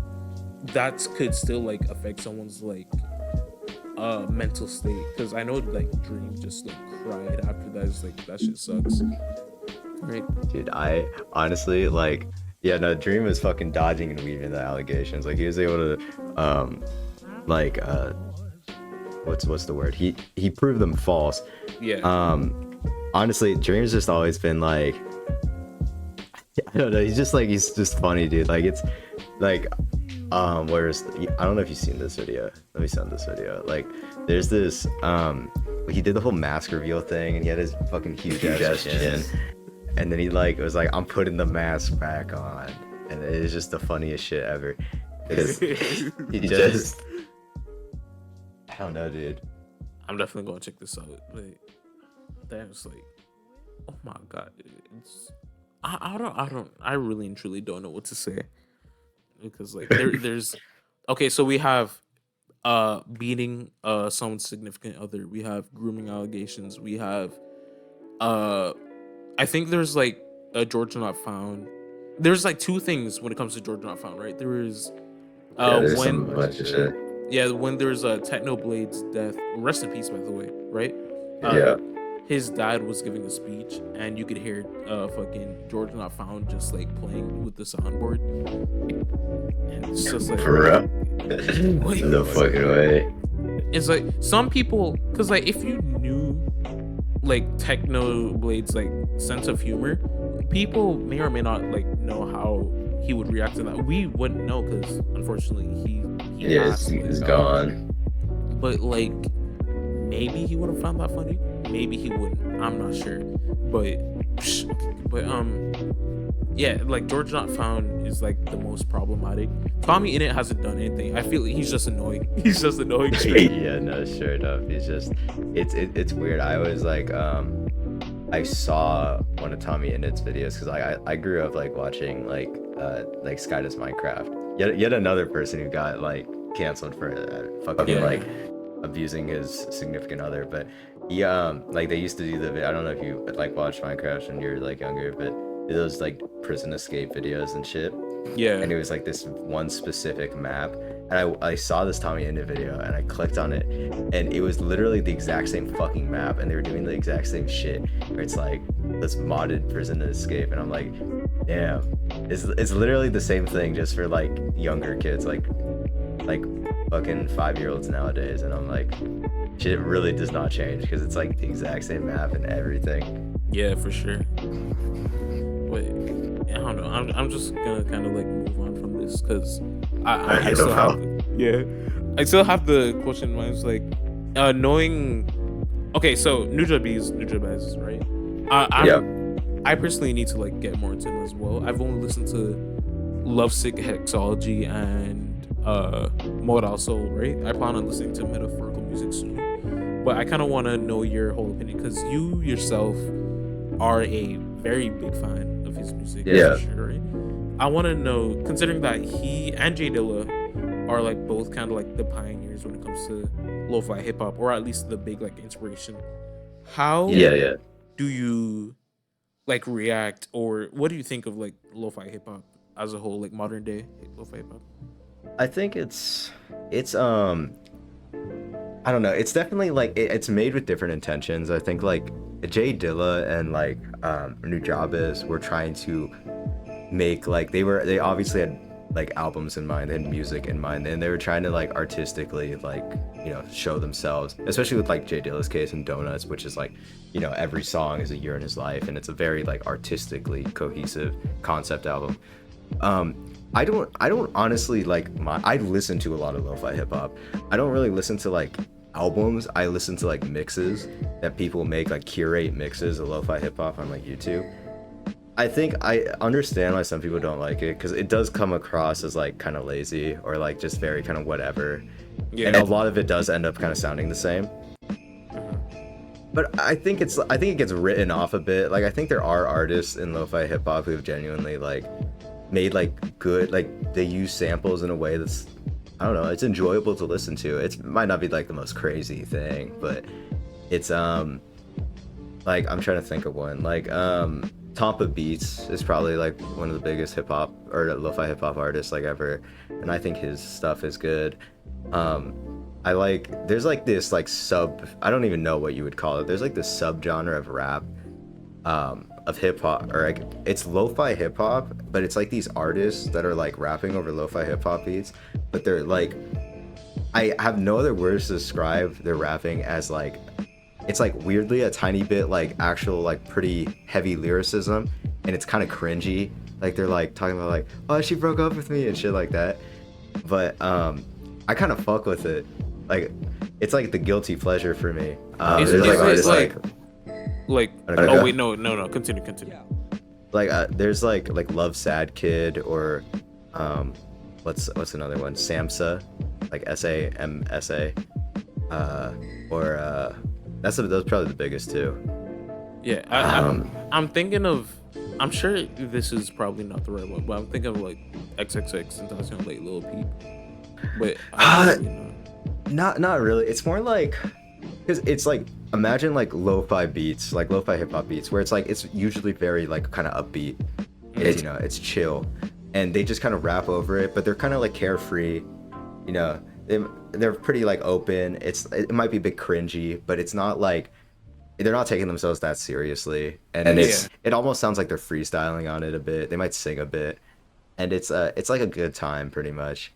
that could still like affect someone's like mental state. Because I know like Dream just like cried after that. It's like that shit sucks, right? dude. I honestly like. Yeah, no. Dream was fucking dodging and weaving the allegations. Like he was able to, like, what's the word? He proved them false. Yeah. Honestly, Dream's just always been like, I don't know. He's just funny, dude. Like it's like, where's I don't know if you've seen this video. Let me send this video. Like, there's this he did the whole mask reveal thing, and he had his fucking huge ass chin, and then he like was like, I'm putting the mask back on, and it is just the funniest shit ever. He just, I don't know, dude. I'm definitely gonna check this out. Like, that's like, oh my god, it's I really and truly don't know what to say, because like there's okay, so we have beating someone's significant other, we have grooming allegations, we have I think there's like a Georgia Not Found. There's like two things when it comes to Georgia Not Found, right? There is There's when some bunch of shit. yeah, when there's a Technoblade's death, rest in peace by the way, right? Yeah. His dad was giving a speech, and you could hear fucking George Not Found just like playing with the soundboard, and it's just like, For real. Wait, No fucking way. it's like some people, because like if you knew like Technoblade's like sense of humor, people may or may not like know how he would react to that. We wouldn't know because unfortunately he passed, He's gone. but like maybe he would have found that funny, maybe he wouldn't, I'm not sure, but yeah, like George Not Found is like the most problematic. Tommy Innit hasn't done anything. I feel like he's just annoying. He's just annoying. Yeah, no, sure enough. He's just, it's weird. I was like, I saw one of Tommy Innit's videos because I grew up like watching like Sky Does Minecraft. Yet another person who got like canceled for fucking like abusing his significant other. But he like they used to do the, I don't know if you like watched Minecraft when you're like younger, but those like prison escape videos and shit. Yeah. And it was like this one specific map, and I saw this Tommy Innit video, and I clicked on it, and it was literally the exact same fucking map, and they were doing the exact same shit. Where it's like this modded prison escape, and I'm like, damn, it's literally the same thing just for like younger kids, like fucking 5-year-olds nowadays, and I'm like, shit really does not change because it's like the exact same map and everything. Yeah, for sure. Wait, I don't know. I'm just gonna kind of like move on from this because I still have I still have the question in mind. It's like knowing. Okay, so Nujabes, right? I personally need to like get more into him as well. I've only listened to Lovesick Hexology and Modal Soul, right? I plan on listening to metaphorical music soon, but I kind of want to know your whole opinion because you yourself are a very big fan of his music. Yeah. For sure, right? I want to know, considering that he and Jay Dilla are like both kind of like the pioneers when it comes to lo-fi hip hop, or at least the big like inspiration. How do you like react, or what do you think of like lo-fi hip hop as a whole, like modern day lo-fi hip hop? I think it's I don't know. It's definitely like it's made with different intentions. I think like Jay Dilla and like Nujabes were trying to make like they obviously had like albums in mind, they had music in mind, and they were trying to like artistically like, you know, show themselves, especially with like Jay Dilla's case and Donuts, which is like, you know, every song is a year in his life, and it's a very like artistically cohesive concept album. I don't honestly like I listen to a lot of lo-fi hip hop. I don't really listen to like albums. I listen to like mixes that people make, like curate mixes of lo-fi hip hop on like YouTube. I think I understand why some people don't like it because it does come across as like kind of lazy or like just very kind of whatever, and a Yeah. lot of it does end up kind of sounding the same. But I think it gets written off a bit. Like I think there are artists in lo-fi hip hop who have genuinely like made like good, like they use samples in a way that's, I don't know, it's enjoyable to listen to. It might not be like the most crazy thing, but it's like I'm trying to think of one. Like Tampa Beats is probably like one of the biggest hip hop or lo-fi hip hop artists like ever, and I think his stuff is good. I like there's like this like sub, I don't even know what you would call it. There's like this subgenre of rap, of hip hop, or like it's lo-fi hip hop, but it's like these artists that are like rapping over lo-fi hip hop beats, but they're like, I have no other words to describe their rapping as like, it's like weirdly a tiny bit like actual like pretty heavy lyricism, and it's kind of cringy. Like they're like talking about like, oh, she broke up with me and shit like that. But I kind of fuck with it. Like it's like the guilty pleasure for me. Is There's like it artists like Okay. oh wait, no, continue. like there's like Love Sad Kid, or what's another one, Samsa, like SAMSA, or those are probably the biggest two. Yeah, I'm thinking of. I'm sure this is probably not the right one, but I'm thinking of like XXX and that's like Lil Peep. But I don't really know. Not really. It's more like, because it's like, imagine like lo-fi beats, like lo-fi hip hop beats, where it's like it's usually very like kind of upbeat. It's, you know, it's chill, and they just kind of rap over it, but they're kind of like carefree. You know, they're pretty like open. It might be a bit cringy, but it's not like they're not taking themselves that seriously, and it almost sounds like they're freestyling on it a bit. They might sing a bit, and it's like a good time pretty much.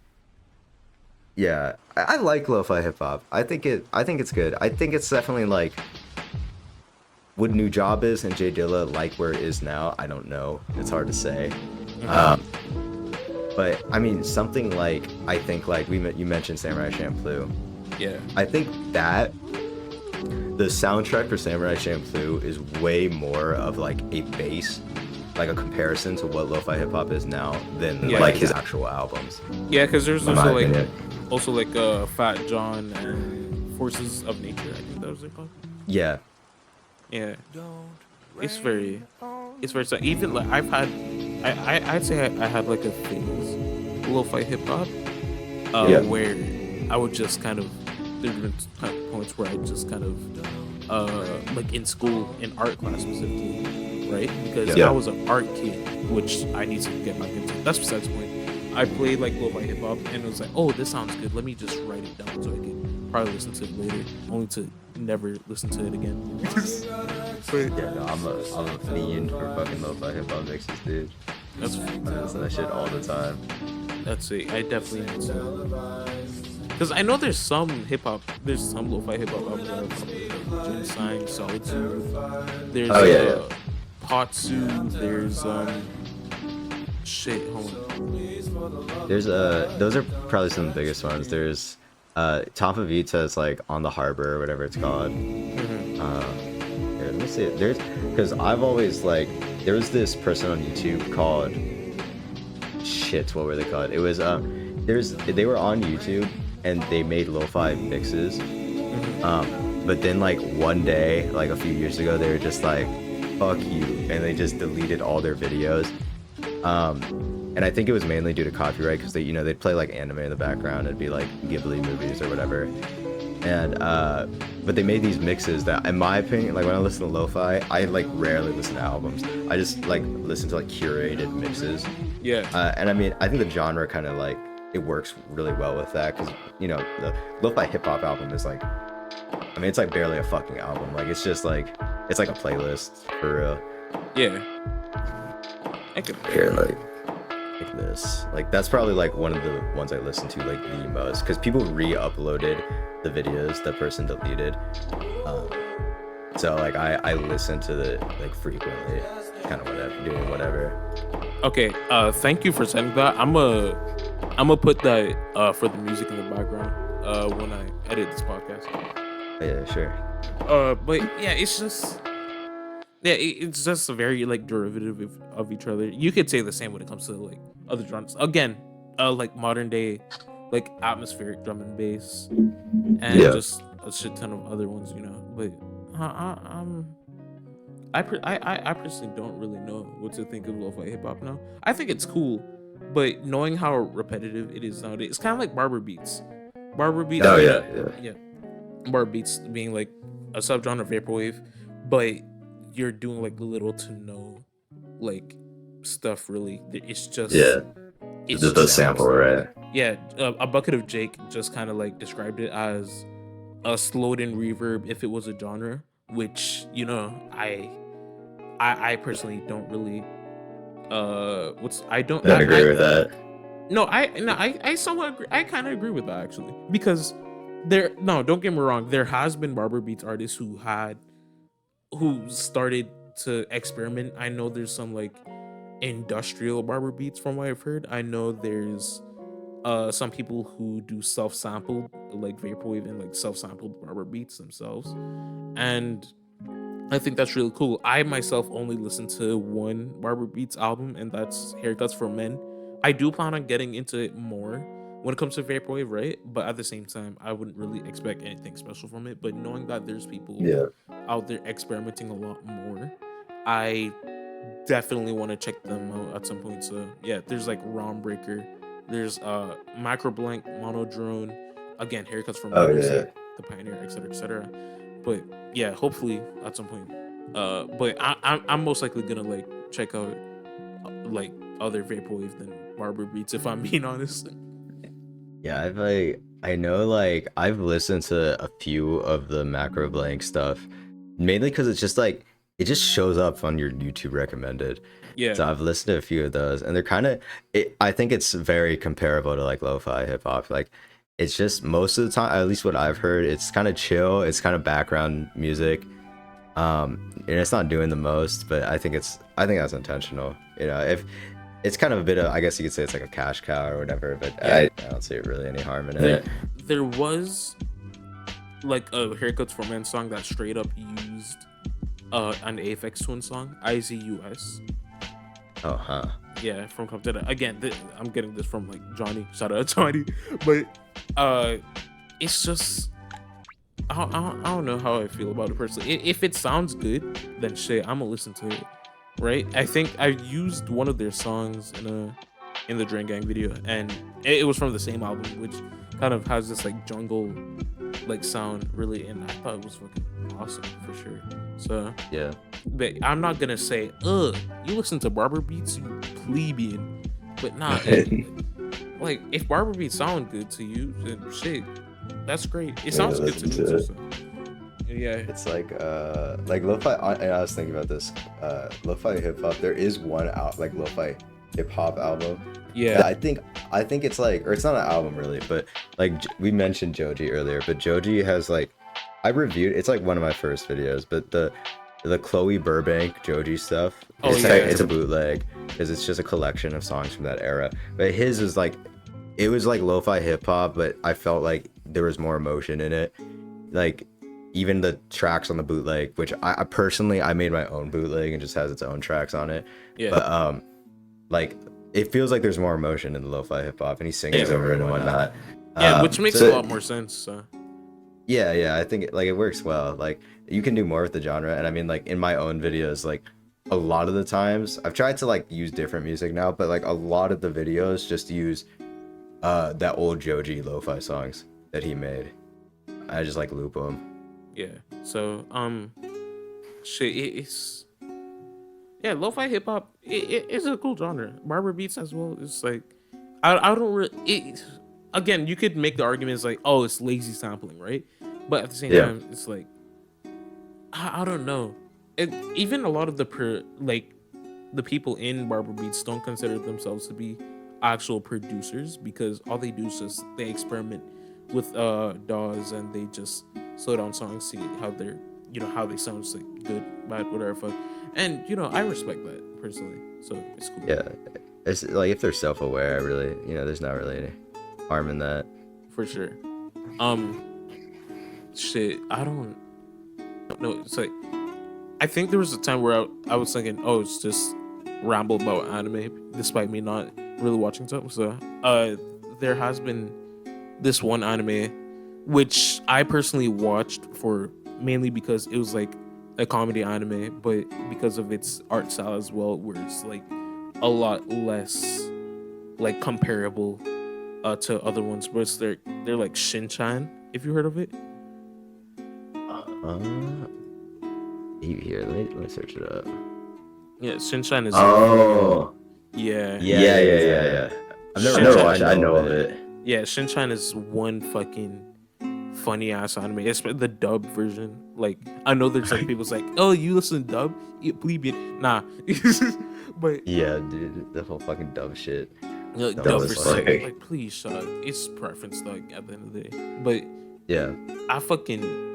Yeah, I like lo-fi hip hop. I think it's good. I think it's definitely like, would New Job is and Jay Dilla like where it is now? I don't know. It's hard to say. But I mean, something like, I think like you mentioned Samurai Champloo. Yeah. I think that the soundtrack for Samurai Champloo is way more of like a base, like a comparison to what lo-fi hip hop is now than like his actual albums. Yeah, because there's In also my opinion. Fat John and Forces of Nature. I think that was it called. Yeah. Yeah. It's very sad. Even like I'd say I had like a phase lo-fi hip hop, where I would just kind of, there were points where I just kind of like in school, in art class specifically, right? Because I was an art kid, which I need to get back into. That's besides the point. I played like lo-fi hip hop and it was like, oh, this sounds good. Let me just write it down so I can probably listen to it later, only to never listen to it again. Yeah, no, I'm a fiend for fucking lo-fi hip hop mixes, dude. I listen to that shit all the time. That's it. I definitely need to. Because I know there's some lo-fi hip hop out there. Like Ginseng, Solitude. There's Potsu. There's shit. Hold on. There's those are probably some of the biggest ones. There's Tampa Vita is like On the Harbor or whatever it's called. Here, let me see it. There's, because I've always like, there was this person on YouTube called, shit, what were they called? It was they were on YouTube and they made lo-fi mixes. But then like one day, like a few years ago, they were just like, fuck you, and they just deleted all their videos. And I think it was mainly due to copyright, because they, you know, they'd play like anime in the background. It'd be like Ghibli movies or whatever. And but they made these mixes that, in my opinion, like when I listen to lo-fi, I like rarely listen to albums. I just like listen to like curated mixes. Yeah. And I mean, I think the genre kind of like, it works really well with that, because, you know, the lo-fi hip hop album is like, I mean, it's like barely a fucking album. Like it's just like, it's like a playlist for real. Yeah. I could Here, like this, like that's probably like one of the ones I listen to like the most, because people re-uploaded the videos the person deleted. So like I listen to it like frequently, kind of whatever, doing whatever. Okay, thank you for sending that. I'm gonna put that for the music in the background when I edit this podcast. Yeah, sure. But yeah, it's just, Yeah, it's just a very like derivative of each other. You could say the same when it comes to like other genres. Again, like modern day, like atmospheric drum and bass, and Yeah. just a shit ton of other ones, you know. But I'm I personally don't really know what to think of lo-fi hip hop now. I think it's cool, but knowing how repetitive it is nowadays, it's kind of like barber beats. Barber beats, Oh you yeah, know, yeah, yeah, barber beats being like a subgenre of vaporwave, but you're doing like little to no like stuff really. yeah. It's The just sample, samples. right? Yeah, a bucket of Jake just kind of like described it as a slowed in reverb if it was a genre, which you know I personally don't really what's I don't I agree I with that. no I somewhat agree. I kind of agree with that actually because there no don't get me wrong, there has been barber beats artists who started to experiment. I know there's some like industrial barber beats from what I've heard. I know there's some people who do self-sampled like vaporwave and like self-sampled barber beats themselves, and I think that's really cool. I myself only listen to one Barber Beats album, and that's Haircuts for Men. I do plan on getting into it more when it comes to vaporwave, right? But at the same time, I wouldn't really expect anything special from it. But knowing that there's people Yeah. out there experimenting a lot more, I definitely want to check them out at some point. So yeah, there's like ROM Breaker, there's Micro Blank, Mono Drone, again Haircuts for Oh Men, yeah. say the Pioneer, etc. etc. But yeah, hopefully at some point. But I'm most likely gonna like check out like other vaporwave than Barber Beats if I'm being honest. Yeah, I know like I've listened to a few of the macro blank stuff, mainly because it's just like it just shows up on your YouTube recommended. Yeah, So I've listened to a few of those, and they're kind of. I think it's very comparable to like lo-fi hip hop. Like, it's just most of the time, at least what I've heard, it's kind of chill. It's kind of background music, and it's not doing the most. But I think that's intentional. You know, if it's kind of a bit of, I guess you could say it's like a cash cow or whatever. But yeah. I don't see really any harm in There it. there was like a Haircuts for Men song that straight up used an Aphex Twin song, IZUS. Oh, huh. Yeah, from Compton. Again, I'm getting this from like Johnny. Shout out Johnny. But uh, it's just I don't know how I feel about it personally. If it sounds good, then shit, I'm gonna listen to it. Right? I think I used one of their songs in the Drain Gang video, and it was from the same album, which kind of has this like jungle like sound really, and I thought it was fucking awesome for sure. So, Yeah. but I'm not gonna say, you listen to Barber Beats, you plebeian. But nah, like if Barber Beats sound good to you, then shit, that's great. It Yeah, sounds good to listen me to too. it. So yeah, It's like lo-fi. And I was thinking about this. Lo-fi hip hop. There is one out like lo-fi hip hop album. yeah, Yeah, I think it's like, or it's not an album really, but like we mentioned Joji earlier, but Joji has like, I reviewed. It's like one of my first videos, but the Chloe Burbank Joji stuff. Oh, It's yeah. like, it's a bootleg because it's just a collection of songs from that era. But his is like, it was like lo-fi hip hop, but I felt like there was more emotion in it. Like even the tracks on the bootleg, which I personally I made my own bootleg and just has its own tracks on it. yeah, But like it feels like there's more emotion in the lo-fi hip hop, and he sings yeah, over it and whatnot. yeah, which makes a So lot more sense. So yeah, I think like it works well. Like you can do more with the genre, and I mean like in my own videos, like a lot of the times I've tried to like use different music now, but like a lot of the videos just use that old Joji lo-fi songs that he made. I just like loop them. yeah, so shit, it's yeah, lo-fi hip hop. It's a cool genre. Barber Beats as well. It's like I don't really. Again, you could make the arguments like, oh, it's lazy sampling, right? But at the same Yeah. time, it's like I don't know. Even a lot of like the people in Barber Beats don't consider themselves to be actual producers because all they do is just they experiment with DAWs and they just slow down songs, see how they're how they sound, it's like good, bad, whatever fuck. And I respect that personally. So it's cool. Yeah, it's like if they're self-aware, I really, there's not really any harm in that. For sure. Um shit, I don't know. It's like I think there was a time where I was thinking, oh, it's just ramble about anime, despite me not really watching something. So, there has been this one anime, which I personally watched for mainly because it was like a comedy anime, but because of its art style as well, where it's like a lot less like comparable to other ones. But they're like Shinchan, if you heard of it. Uh, here, let me search it up. Yeah, Shinchan is Oh, yeah. yeah. I've never watched it. I know of it. Yeah, Shinchan is one fucking funny ass anime. It's the dub version. Like I know there's like people's like, oh, you listen to dub? Yeah, plebeian. Nah. But Yeah, dude, the whole fucking dumb shit. dub was versus funny. like please shut up. It's preference like at the end of the day. But Yeah, I fucking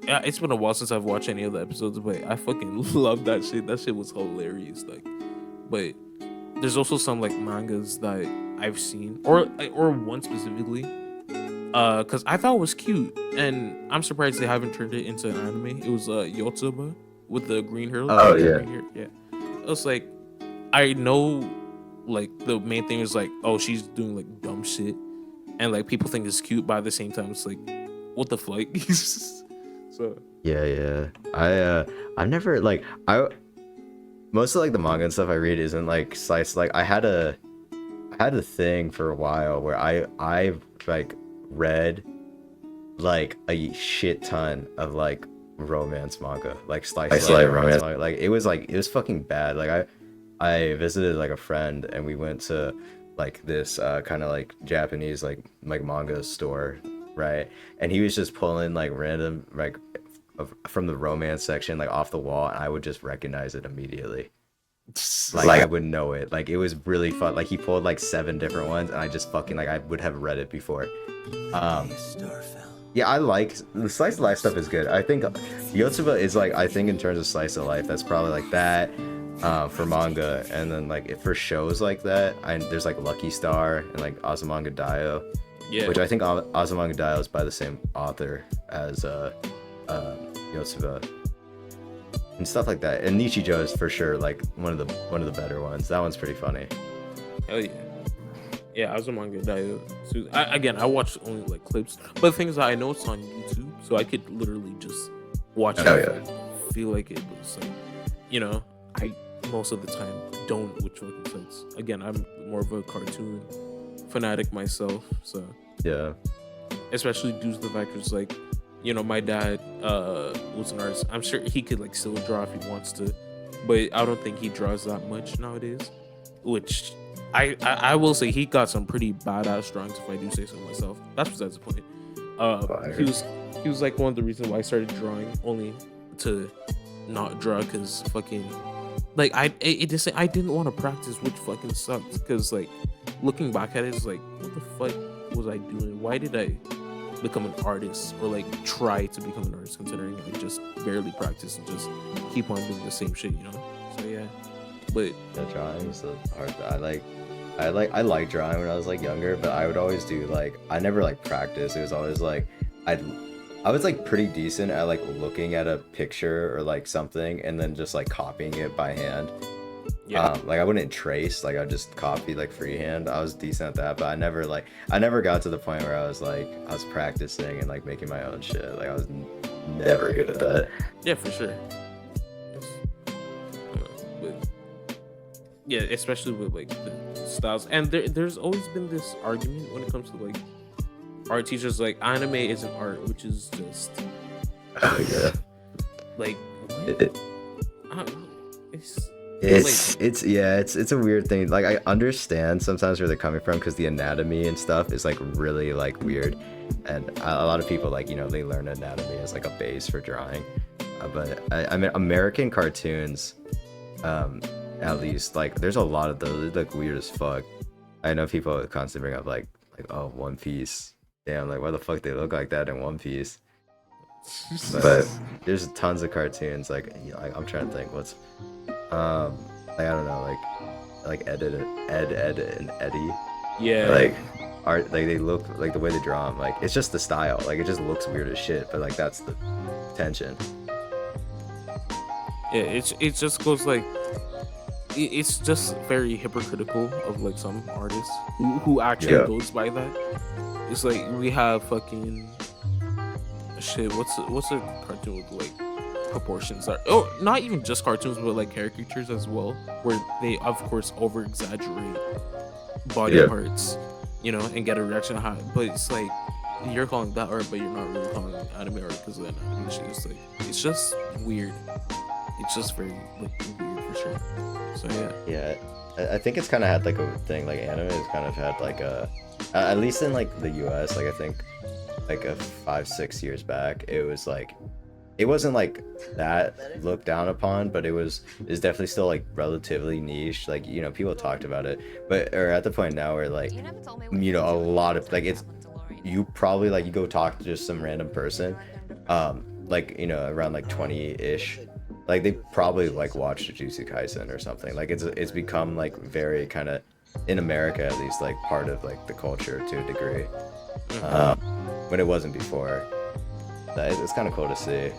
it's been a while since I've watched any of the episodes, but I fucking love that shit. That shit was hilarious. Like, but there's also some like mangas that I've seen, or one specifically, because I thought it was cute, and I'm surprised they haven't turned it into an anime. It was Yotsuba with the green hair. Oh, yeah. green hair. Yeah. It was like, I know, like the main thing is like, oh, she's doing like dumb shit, and like people think it's cute, but at the same time, it's like, what the fuck? So yeah. I've never like most of like the manga and stuff I read isn't like slice. Like I had a thing for a while where I like read like a shit ton of like romance manga, like slice of life romance manga. Like it was fucking bad. Like I visited like a friend and we went to like this kind of like Japanese like manga store, right? And he was just pulling like random like from the romance section like off the wall, and I would just recognize it immediately. Like I would know it. Like it was really fun. Like he pulled like 7 different ones, and I just fucking like I would have read it before. Yeah, I like the slice of life stuff is good. I think Yotsuba is like, I think in terms of slice of life, that's probably like that for manga, and then like if for shows like that, there's like Lucky Star and like Azumanga Daioh, which I think Azumanga Daioh is by the same author as Yotsuba and stuff like that. And Nichijou is for sure like one of the better ones. That one's pretty funny. hell yeah. Yeah, Azumanga Daioh. So, I watched only like clips, but the thing is, I know it's on YouTube, so I could literally just watch it. If I feel like it, but it's like, you know, I most of the time don't, which fucking sucks. Again, I'm more of a cartoon fanatic myself, so Yeah. especially due to the fact it's like, you know, my dad was an artist. I'm sure he could like still draw if he wants to, but I don't think he draws that much nowadays, which I will say he got some pretty badass drawings, if I do say so myself. That's besides the point. He was like one of the reasons why I started drawing, only to not draw, because fucking like I didn't want to practice, which fucking sucked, because like looking back at it, it's like, what the fuck was I doing? Why did I become an artist, or like try to become an artist, considering I just barely practice and just keep on doing the same shit, you know? So yeah, but Yeah, drawing is the hard. I like drawing when I was like younger, but I would always do like, I never like practice. It was always like I was like pretty decent at like looking at a picture or like something and then just like copying it by hand. Like I wouldn't trace, like I just copy like freehand. I was decent at that, but I never got to the point where I was practicing and like making my own shit. Like I was never good at that. yeah, for sure. Yeah, especially with like the styles, and there's always been this argument when it comes to like art teachers, like anime isn't art, which is just like what? I don't know. It's a weird thing. Like I understand sometimes where they're coming from, because the anatomy and stuff is like really like weird, and a lot of people like, you know, they learn anatomy as like a base for drawing, but I mean American cartoons, at least like there's a lot of those. It's like weird as fuck. I know people constantly bring up like oh, One Piece. Damn, like why the fuck they look like that in One Piece? But there's tons of cartoons. Like, you know, I'm trying to think what's like I don't know, like Ed and Eddie. Yeah. Like art, like they look like the way they draw them. Like it's just the style. Like it just looks weird as shit. But like that's the tension. Yeah, it just goes like it's just very hypocritical of like some artists who actually Yeah. goes by that. It's like we have fucking shit. What's a cartoon with like proportions are? Oh, not even just cartoons, but like caricatures as well, where they of course over exaggerate body Yeah. parts, and get a reaction high. But it's like you're calling that art, but you're not really calling it anime art because then animation is like it's just weird. It's just very like weird for sure. So yeah. Yeah, I think it's kind of had like a thing, like anime has kind of had like at least in like the US, like I think like a 5 6 years back, it was like it wasn't like that looked down upon, but it's definitely still like relatively niche. Like, people talked about it, but or at the point now where like a lot of like it's you probably like you go talk to just some random person, like around like 20-ish, like they probably like watched Jujutsu Kaisen or something. Like it's become like very kind of in America at least like part of like the culture to a degree, Mhm. when it wasn't before. It's kind of cool to see.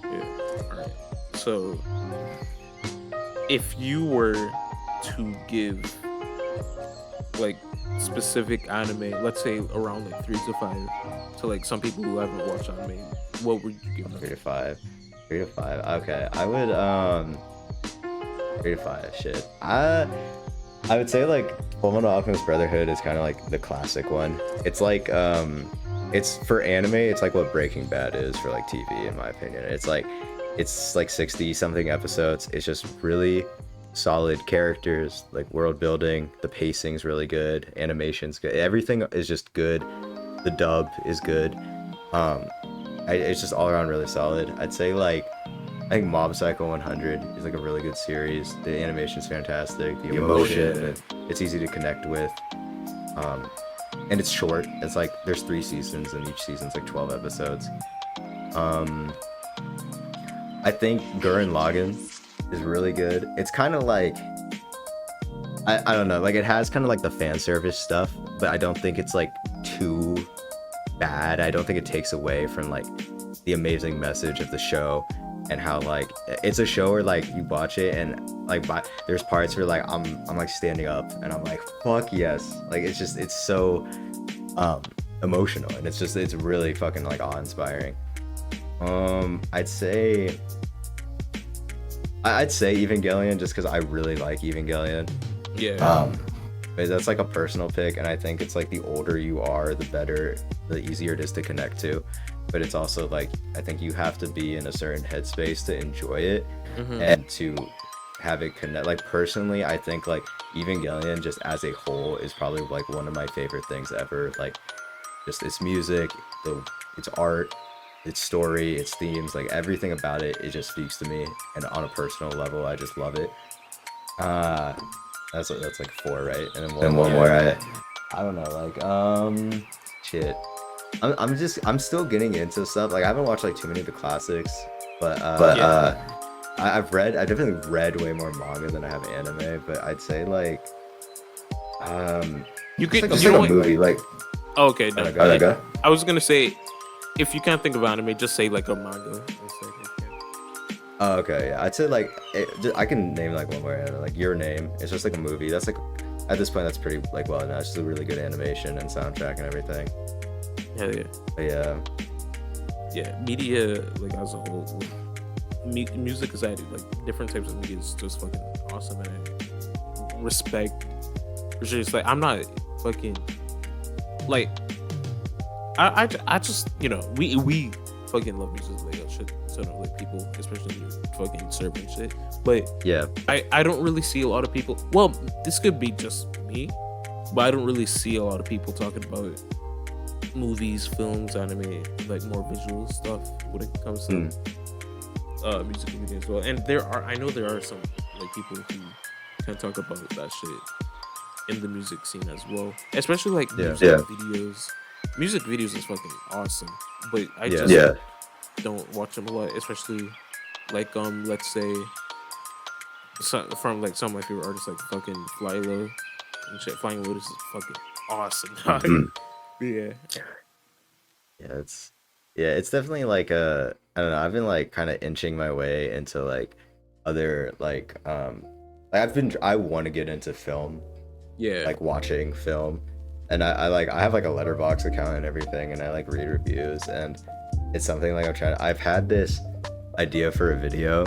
Yeah. All right. So if you were to give like specific anime, let's say around like 3 to 5, to like some people who haven't watched anime, what would you give them? 3 to 5. 3 to 5. Okay, I would 3 to 5. Shit. I would say like Fullmetal Alchemist Brotherhood is kind of like the classic one. It's like it's for anime. It's like what Breaking Bad is for like TV, in my opinion. It's like 60 something episodes. It's just really solid characters, like world building. The pacing's really good. Animation's good. Everything is just good. The dub is good. Um, it's just all around really solid. I'd say like I think Mob Psycho 100 is like a really good series. The animation's fantastic. The emotion, it's easy to connect with. Um, and it's short. It's like there's 3 seasons, and each season's like 12 episodes. Um, I think Gurren Lagann is really good. It's kind of like I don't know, like it has kind of like the fan service stuff, but I don't think it's like too bad. I don't think it takes away from like the amazing message of the show, and how like it's a show where like you watch it and like there's parts where like I'm like standing up and I'm like fuck yes, like it's so um emotional, and it's really fucking like awe-inspiring. I'd say Evangelion, just because I really like Evangelion. Yeah. But that's like a personal pick, and I think it's like the older you are, the easier it is to connect to. But it's also like I think you have to be in a certain headspace to enjoy it, Mhm. and to have it connect. Like personally, I think like Evangelion just as a whole is probably like one of my favorite things ever. Like just its music, its art, its story, its themes, like everything about it, it just speaks to me. And on a personal level, I just love it. Uh that's like 4, right? And then one more. I don't know, like shit. I'm still getting into stuff. Like I haven't watched like too many of the classics, but I've definitely read way more manga than I have anime. But I'd say like You it's could, like a you know what? movie, like Oh, okay, no. go. I was gonna say, if you can't think of anime, just say like a manga. Oh, okay, yeah. I'd say like I can name like one more, like Your Name. It's just like a movie. That's like at this point that's pretty like well enough. It's just a really good animation and soundtrack and everything. Hell yeah. But yeah. Yeah, media like as a whole, music aside, like different types of media is just fucking awesome, and I respect. For sure, it's like I'm not fucking like I just we fucking love music like a shit ton of like people, especially when you're fucking serving shit. But Yeah. I don't really see a lot of people. Well, this could be just me, but I don't really see a lot of people talking about movies, films, anime, like more visual stuff when it comes to music and media as well. And I know there are some like people who can talk about that shit in the music scene as well, especially like Yeah. music videos. Music videos is fucking awesome, but I Yeah. just don't watch them a lot, especially like let's say from like some of my favorite artists like fucking Fly Low and shit. Flying Lotus is fucking awesome. Yeah. Yeah, it's definitely like I don't know, I've been like kind of inching my way into like other I want to get into film, Yeah. like watching film, and I have like a letterbox account and everything, and I like read reviews, and it's something like I've had this idea for a video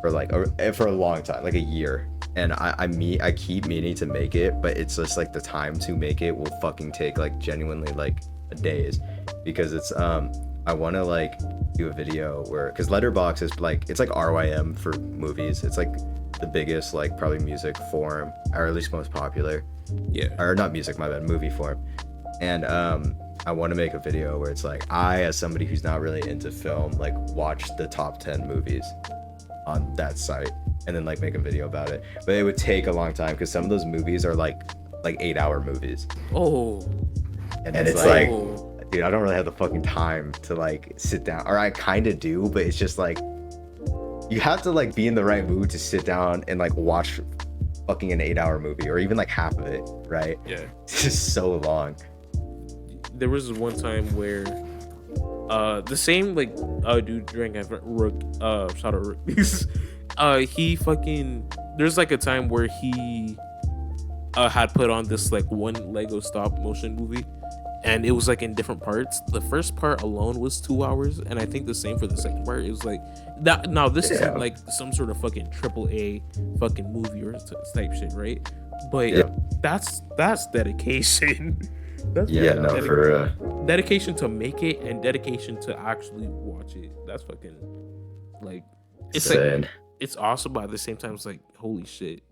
for a long time, like a year, and I keep meaning to make it, but it's just like the time to make it will fucking take like genuinely like days, because it's I want to like do a video where, because letterbox is like, it's like RYM for movies. It's like the biggest like probably music form, or at least most popular, Yeah. or not music, my bad, movie form. And I want to make a video where it's like, I, as somebody who's not really into film, like watch the top 10 movies on that site, and then like make a video about it. But it would take a long time, because some of those movies are like 8-hour movies, Oh. and it's like, Oh. dude, I don't really have the fucking time to like sit down, or I kind of do, but it's just like, you have to like be in the right mood to sit down and like watch fucking an 8-hour movie, or even like half of it, right? Yeah. It's just so long. There was one time where the same like dude during Rook, shout out Rook. He fucking, there's like a time where he had put on this like one Lego stop motion movie, and it was like in different parts. The first part alone was 2 hours, and I think the same for the second part. It was like that. Now this isn't like some sort of fucking AAA fucking movie or type shit, right? But that's dedication. That's dedication to make it, and dedication to actually watch it. That's fucking like, it's insane. like, it's awesome, but at the same time it's like, holy shit.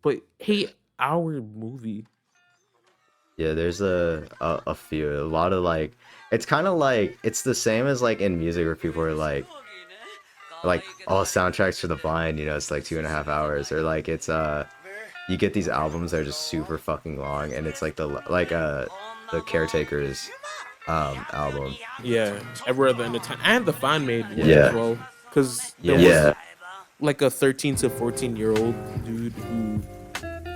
But 8-hour movie. Yeah, there's a lot of like, it's kind of like, it's the same as like in music where people are like all soundtracks for the blind, you know, it's like 2.5 hours, or like it's you get these albums that are just super fucking long, and it's like the Caretakers album. Yeah, Everywhere at the End of Time, and the fan made one Yeah. as well, because there was like a 13 to 14-year-old dude who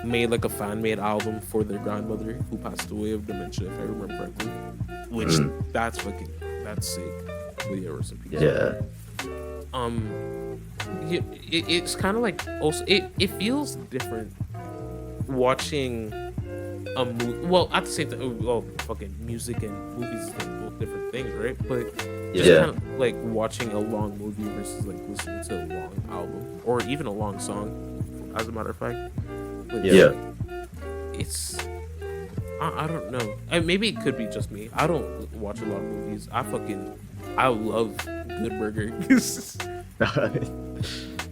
made like a fan made album for their grandmother who passed away of dementia, if I remember correctly. Which that's sick. But yeah, rest in peace. Yeah. It's kind of like, also it feels different watching a movie. Well, at the same time, well, fucking music and movies are both different things, right? But just kind of like watching a long movie versus like listening to a long album, or even a long song, as a matter of fact. But it's, I don't know. Maybe it could be just me. I don't watch a lot of movies. I love Good Burger.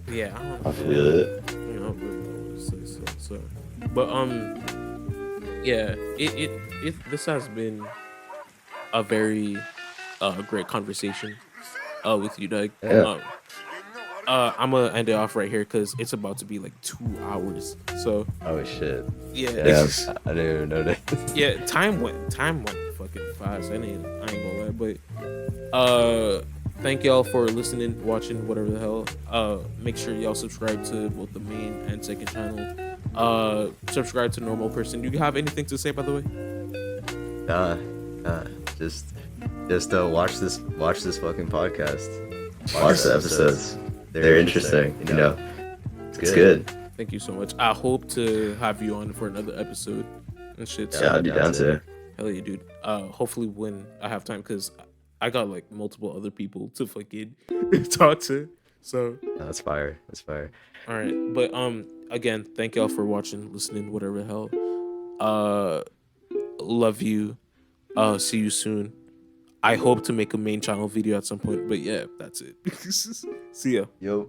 Yeah, I feel it. You know, I don't really know what to say, so. But yeah, it this has been a very great conversation with you, Doug. I'm gonna end it off right here because it's about to be like 2 hours. So oh shit. Yeah, I didn't even know that. Yeah, time went fucking fast. I ain't gonna lie, but thank y'all for listening, watching, whatever the hell. Make sure y'all subscribe to both the main and second channel. Subscribe to Normal Person. Do you have anything to say, by the way? Just watch this fucking podcast. Watch the episodes. They're interesting, you know. It's good. Thank you so much. I hope to have you on for another episode and shit. Yeah, I'd be down to. Hell yeah, dude. Hopefully when I have time, because I got like multiple other people to fucking talk to. So that's fire. All right, but again, thank y'all for watching, listening, whatever the hell. Love you. See you soon. I hope to make a main channel video at some point, but yeah, that's it. See ya. Yo.